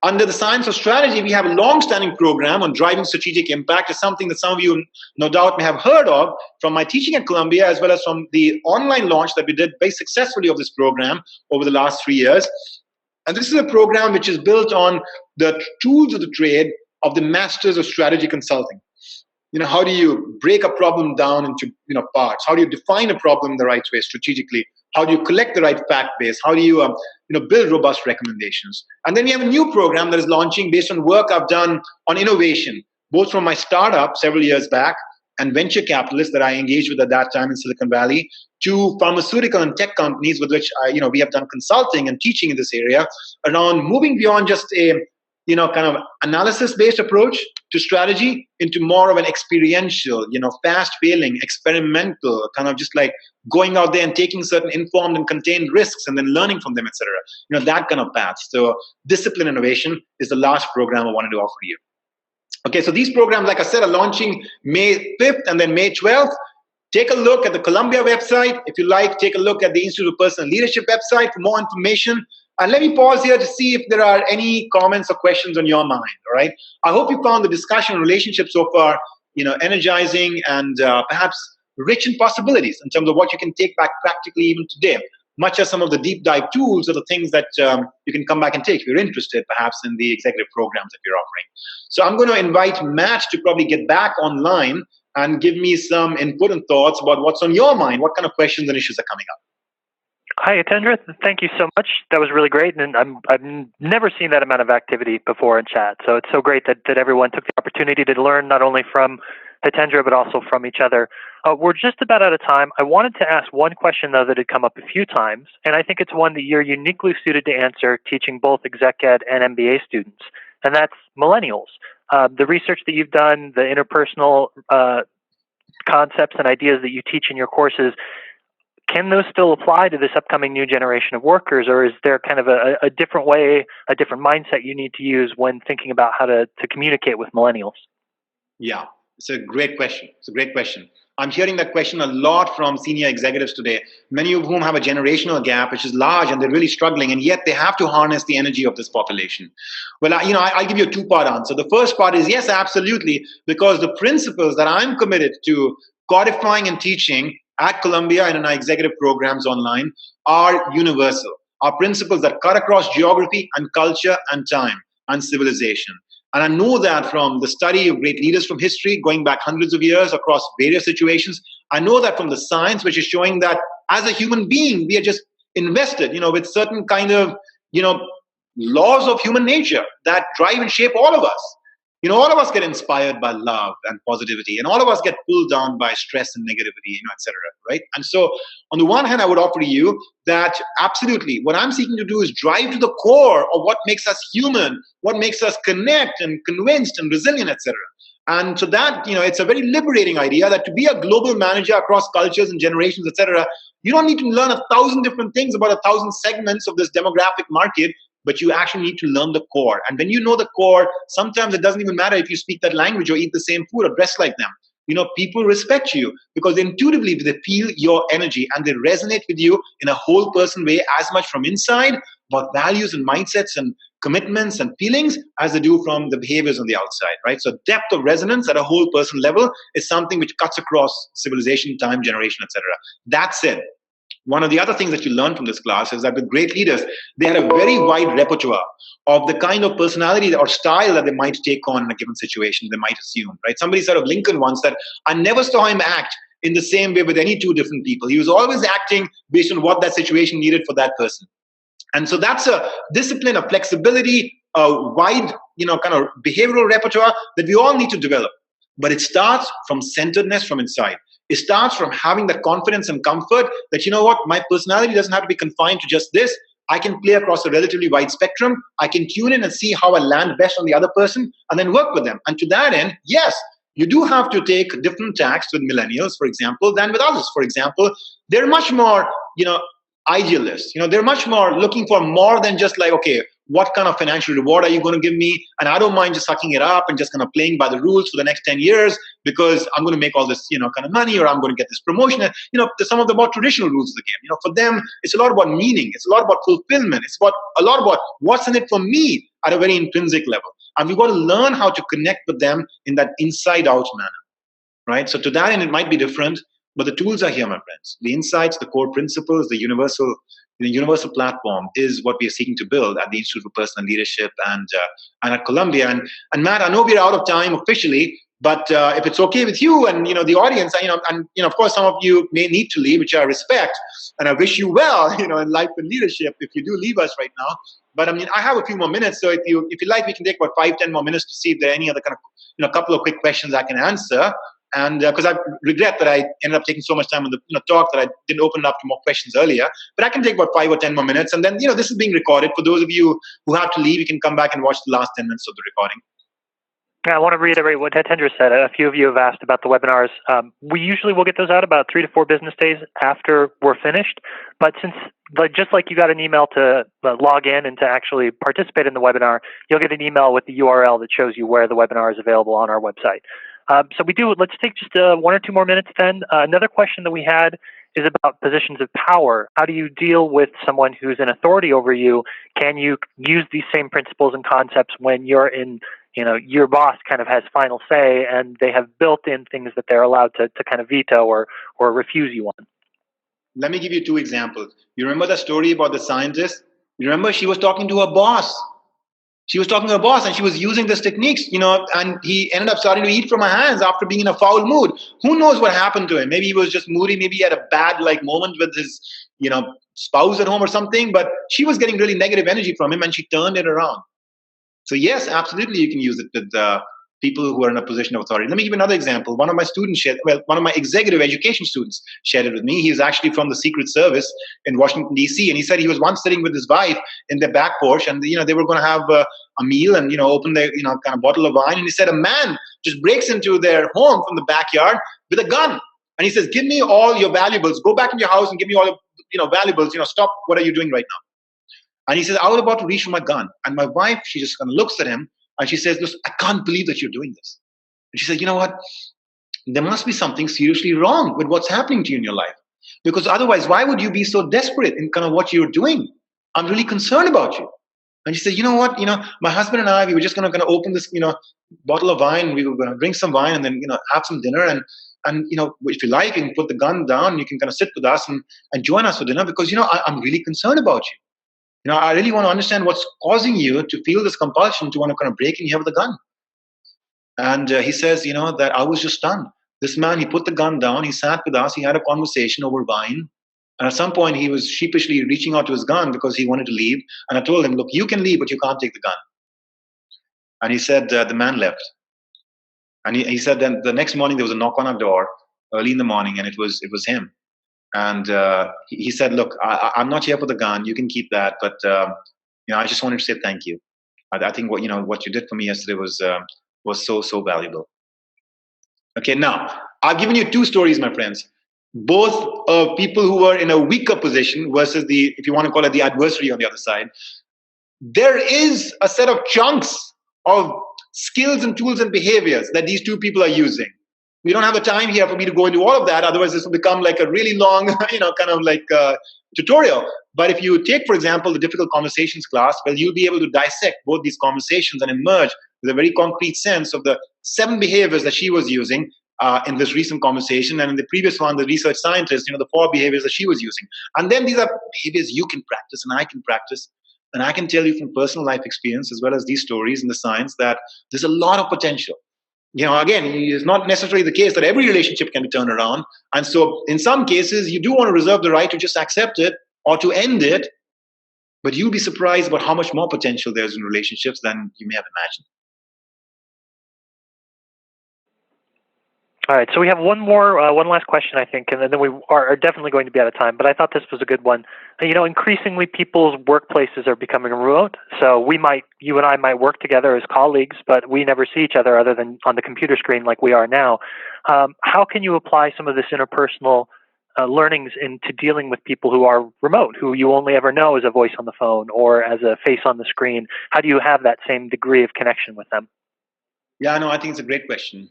Under the Science of Strategy, we have a long-standing program on driving strategic impact. It's something that some of you, no doubt, may have heard of from my teaching at Columbia, as well as from the online launch that we did very successfully of this program over the last 3 years. And this is a program which is built on the tools of the trade of the masters of strategy consulting. How do you break a problem down into parts? How do you define a problem the right way strategically? How do you collect the right fact base? How do you build robust recommendations? And then we have a new program that is launching based on work I've done on innovation, both from my startup several years back and venture capitalists that I engaged with at that time in Silicon Valley, to pharmaceutical and tech companies with which we have done consulting and teaching in this area around moving beyond just a kind of analysis-based approach to strategy into more of an experiential, fast-failing, experimental, kind of just like going out there and taking certain informed and contained risks and then learning from them, etc. That kind of path. So discipline innovation is the last program I wanted to offer you. Okay, so these programs, like I said, are launching May 5th and then May 12th. Take a look at the Columbia website. If you like, take a look at the Institute of Personal Leadership website for more information. And let me pause here to see if there are any comments or questions on your mind, all right? I hope you found the discussion on relationships so far, energizing and perhaps rich in possibilities in terms of what you can take back practically even today, much as some of the deep dive tools are the things that you can come back and take if you're interested perhaps in the executive programs that you're offering. So I'm going to invite Matt to probably get back online and give me some input and thoughts about what's on your mind. What kind of questions and issues are coming up? Hi, Hitendra. Thank you so much. That was really great. And I've never seen that amount of activity before in chat. So it's so great that everyone took the opportunity to learn not only from Hitendra, but also from each other. We're just about out of time. I wanted to ask one question, though, that had come up a few times. And I think it's one that you're uniquely suited to answer, teaching both exec ed and MBA students. And that's millennials. The research that you've done, the interpersonal concepts and ideas that you teach in your courses, can those still apply to this upcoming new generation of workers, or is there kind of a different way, a different mindset you need to use when thinking about how to communicate with millennials? Yeah, it's a great question. I'm hearing that question a lot from senior executives today, many of whom have a generational gap, which is large, and they're really struggling, and yet they have to harness the energy of this population. Well, I'll give you a two-part answer. The first part is yes, absolutely, because the principles that I'm committed to codifying and teaching at Columbia and in our executive programs online are universal, are principles that cut across geography and culture and time and civilization. And I know that from the study of great leaders from history, going back hundreds of years across various situations. I know that from the science, which is showing that as a human being, we are just invested, with certain kind of, laws of human nature that drive and shape all of us. All of us get inspired by love and positivity, and all of us get pulled down by stress and negativity, etc. Right? And so, on the one hand, I would offer to you that absolutely, what I'm seeking to do is drive to the core of what makes us human, what makes us connect and convinced and resilient, etc. And so that, it's a very liberating idea that to be a global manager across cultures and generations, etc., you don't need to learn 1,000 different things about 1,000 segments of this demographic market. But you actually need to learn the core. And when you know the core, sometimes it doesn't even matter if you speak that language or eat the same food or dress like them. People respect you because intuitively they feel your energy and they resonate with you in a whole person way as much from inside about values and mindsets and commitments and feelings as they do from the behaviors on the outside, right? So depth of resonance at a whole person level is something which cuts across civilization, time, generation, etc. That said, one of the other things that you learn from this class is that with great leaders, they had a very wide repertoire of the kind of personality or style that they might take on in a given situation, they might assume, right? Somebody said of Lincoln once that I never saw him act in the same way with any two different people. He was always acting based on what that situation needed for that person. And so that's a discipline, a flexibility, a wide, kind of behavioral repertoire that we all need to develop. But it starts from centeredness from inside. It starts from having that confidence and comfort that, you know what, my personality doesn't have to be confined to just this. I can play across a relatively wide spectrum. I can tune in and see how I land best on the other person and then work with them. And to that end, yes, you do have to take different tacks with millennials, for example, than with others. For example, they're much more, idealists. They're much more looking for more than just like, okay, what kind of financial reward are you going to give me? And I don't mind just sucking it up and just kind of playing by the rules for the next 10 years because I'm going to make all this, kind of money, or I'm going to get this promotion. Some of the more traditional rules of the game. For them, it's a lot about meaning. It's a lot about fulfillment. It's a lot about what's in it for me at a very intrinsic level. And we've got to learn how to connect with them in that inside-out manner, right? So to that end, it might be different, but the tools are here, my friends. The insights, the core principles, the universal platform is what we are seeking to build at the Institute for Personal Leadership and at Columbia. And Matt, I know we're out of time officially, but if it's okay with you and the audience, of course some of you may need to leave, which I respect, and I wish you well, in life and leadership if you do leave us right now. But I have a few more minutes, so if you like, we can take about 5-10 more minutes to see if there are any other kind of couple of quick questions I can answer. And because I regret that I ended up taking so much time on the talk that I didn't open it up to more questions earlier. But I can take about 5 or 10 more minutes, and then this is being recorded. For those of you who have to leave, you can come back and watch the last 10 minutes of the recording. Yeah, I want to reiterate what Hitendra said. A few of you have asked about the webinars. We usually will get those out about 3 to 4 business days after we're finished. But since, just like you got an email to log in and to actually participate in the webinar, you'll get an email with the URL that shows you where the webinar is available on our website. So let's take just 1 or 2 more minutes then. Another question that we had is about positions of power. How do you deal with someone who's in authority over you? Can you use these same principles and concepts when you're in, your boss kind of has final say and they have built in things that they're allowed to kind of veto or refuse you on? Let me give you 2 examples. You remember the story about the scientist? You remember she was talking to her boss. She was talking to her boss and she was using these techniques, and he ended up starting to eat from her hands after being in a foul mood. Who knows what happened to him? Maybe he was just moody. Maybe he had a bad moment with his, spouse at home or something, but she was getting really negative energy from him and she turned it around. So yes, absolutely, you can use it with people who are in a position of authority. Let me give you another example. One of my executive education students shared it with me. He's actually from the Secret Service in Washington, D.C. And he said he was once sitting with his wife in their back porch and, they were going to have a meal and, open their, kind of bottle of wine. And he said a man just breaks into their home from the backyard with a gun. And he says, give me all your valuables. Go back in your house and give me all your, valuables. Stop. What are you doing right now? And he says, I was about to reach for my gun. And my wife, she just kind of looks at him and she says, look, I can't believe that you're doing this. And she said, you know what? There must be something seriously wrong with what's happening to you in your life. Because otherwise, why would you be so desperate in kind of what you're doing? I'm really concerned about you. And she said, you know what? My husband and I, we were just going to open this, bottle of wine. We were going to drink some wine and then, have some dinner. And if you like, you can put the gun down. You can kind of sit with us and join us for dinner because, I'm really concerned about you. I really want to understand what's causing you to feel this compulsion to want to kind of break in here with a gun. And he says, that I was just stunned. This man, he put the gun down. He sat with us. He had a conversation over wine. And at some point, he was sheepishly reaching out to his gun because he wanted to leave. And I told him, look, you can leave, but you can't take the gun. And he said, the man left. And he said, then the next morning, there was a knock on our door early in the morning, and it was him. And he said, look, I'm not here for the gun. You can keep that. But, I just wanted to say thank you. I think what you did for me yesterday was so, so valuable. Okay, now, I've given you 2 stories, my friends. Both of people who were in a weaker position versus if you want to call it the adversary on the other side. There is a set of chunks of skills and tools and behaviors that these 2 people are using. We don't have the time here for me to go into all of that. Otherwise, this will become like a really long, kind of like tutorial. But if you take, for example, the difficult conversations class, well, you'll be able to dissect both these conversations and emerge with a very concrete sense of the 7 behaviors that she was using in this recent conversation. And in the previous one, the research scientist, the 4 behaviors that she was using. And then these are behaviors you can practice and I can practice. And I can tell you from personal life experience, as well as these stories in the science, that there's a lot of potential. Again, it's not necessarily the case that every relationship can be turned around. And so in some cases, you do want to reserve the right to just accept it or to end it. But you'll be surprised about how much more potential there's in relationships than you may have imagined. All right, so we have one last question, I think, and then we are definitely going to be out of time, but I thought this was a good one. Increasingly people's workplaces are becoming remote, so you and I might work together as colleagues, but we never see each other other than on the computer screen like we are now. How can you apply some of this interpersonal learnings into dealing with people who are remote, who you only ever know as a voice on the phone or as a face on the screen? How do you have that same degree of connection with them? Yeah, no, I think it's a great question.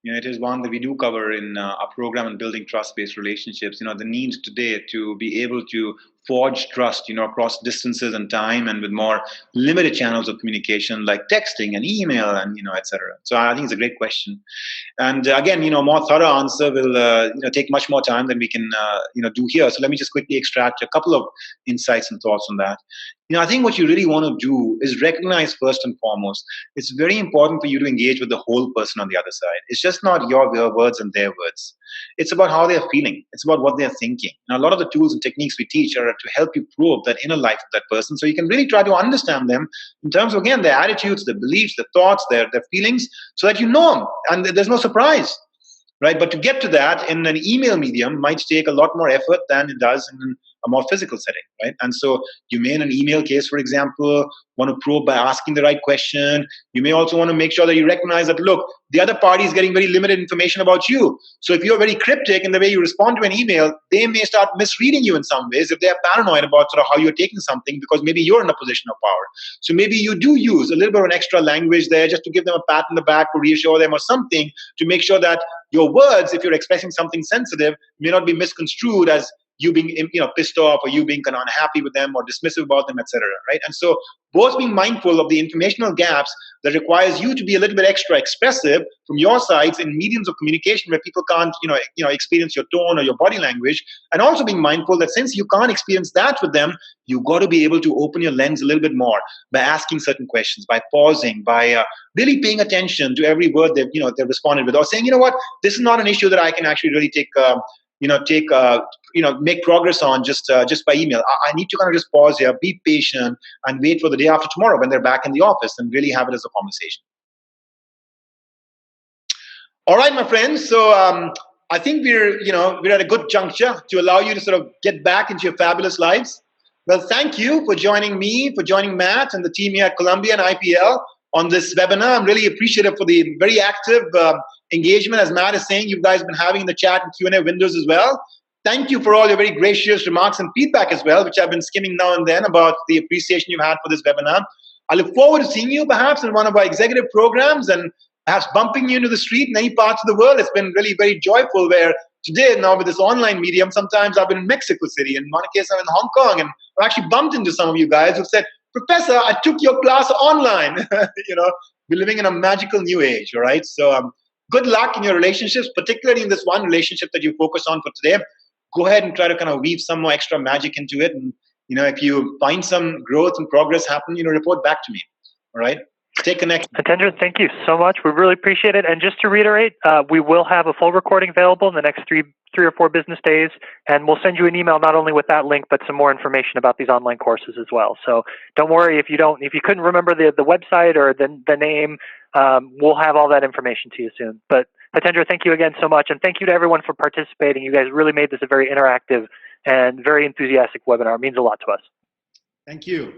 It is one that we do cover in our program on building trust-based relationships. The need today to be able to forge trust, across distances and time, and with more limited channels of communication like texting and email and, et cetera. So I think it's a great question. And again, a more thorough answer will, take much more time than we can, do here. So let me just quickly extract a couple of insights and thoughts on that. I think what you really want to do is recognize first and foremost, it's very important for you to engage with the whole person on the other side. It's just not your words and their words. It's about how they're feeling. It's about what they're thinking. Now, a lot of the tools and techniques we teach are to help you probe that inner life of that person, so you can really try to understand them in terms of, again, their attitudes, their beliefs, their thoughts, their feelings, so that you know them and there's no surprise. Right? But to get to that in an email medium might take a lot more effort than it does in a more physical setting, right? And so you may, in an email case, for example, want to probe by asking the right question. You may also want to make sure that you recognize that, look, the other party is getting very limited information about you. So if you're very cryptic in the way you respond to an email, they may start misreading you in some ways if they're paranoid about sort of how you're taking something, because maybe you're in a position of power. So maybe you do use a little bit of an extra language there just to give them a pat on the back or reassure them or something to make sure that your words, if you're expressing something sensitive, may not be misconstrued as you being pissed off, or you being kind of unhappy with them or dismissive about them, etc. Right? And so both being mindful of the informational gaps that requires you to be a little bit extra expressive from your sides in mediums of communication where people can't experience your tone or your body language, and also being mindful that since you can't experience that with them, you've got to be able to open your lens a little bit more by asking certain questions, by pausing, by really paying attention to every word they've responded with, or saying, what, this is not an issue that I can actually really make progress on just by email. I need to kind of just pause here, be patient, and wait for the day after tomorrow when they're back in the office and really have it as a conversation. All right, my friends. So I think we're at a good juncture to allow you to sort of get back into your fabulous lives. Well, thank you for joining me, for joining Matt and the team here at Columbia and IPL on this webinar. I'm really appreciative for the very active engagement, as Matt is saying, you guys have been having in the chat and Q&A windows as well. Thank you for all your very gracious remarks and feedback as well, which I've been skimming now and then about the appreciation you've had for this webinar. I look forward to seeing you perhaps in one of our executive programs and perhaps bumping you into the street in any parts of the world. It's been really very joyful, where today now with this online medium, sometimes I've been in Mexico City, and in one case I'm in Hong Kong, and I've actually bumped into some of you guys who've said, Professor, I took your class online. We're living in a magical new age, all right? So good luck in your relationships, particularly in this one relationship that you focus on for today. Go ahead and try to kind of weave some more extra magic into it. And, if you find some growth and progress happen, report back to me, all right? Stay connected. Hitendra, thank you so much. We really appreciate it. And just to reiterate, we will have a full recording available in the next three or four business days, and we'll send you an email not only with that link, but some more information about these online courses as well. So don't worry if you couldn't remember the website or the name. We'll have all that information to you soon. But Hitendra, thank you again so much, and thank you to everyone for participating. You guys really made this a very interactive and very enthusiastic webinar. It means a lot to us. Thank you.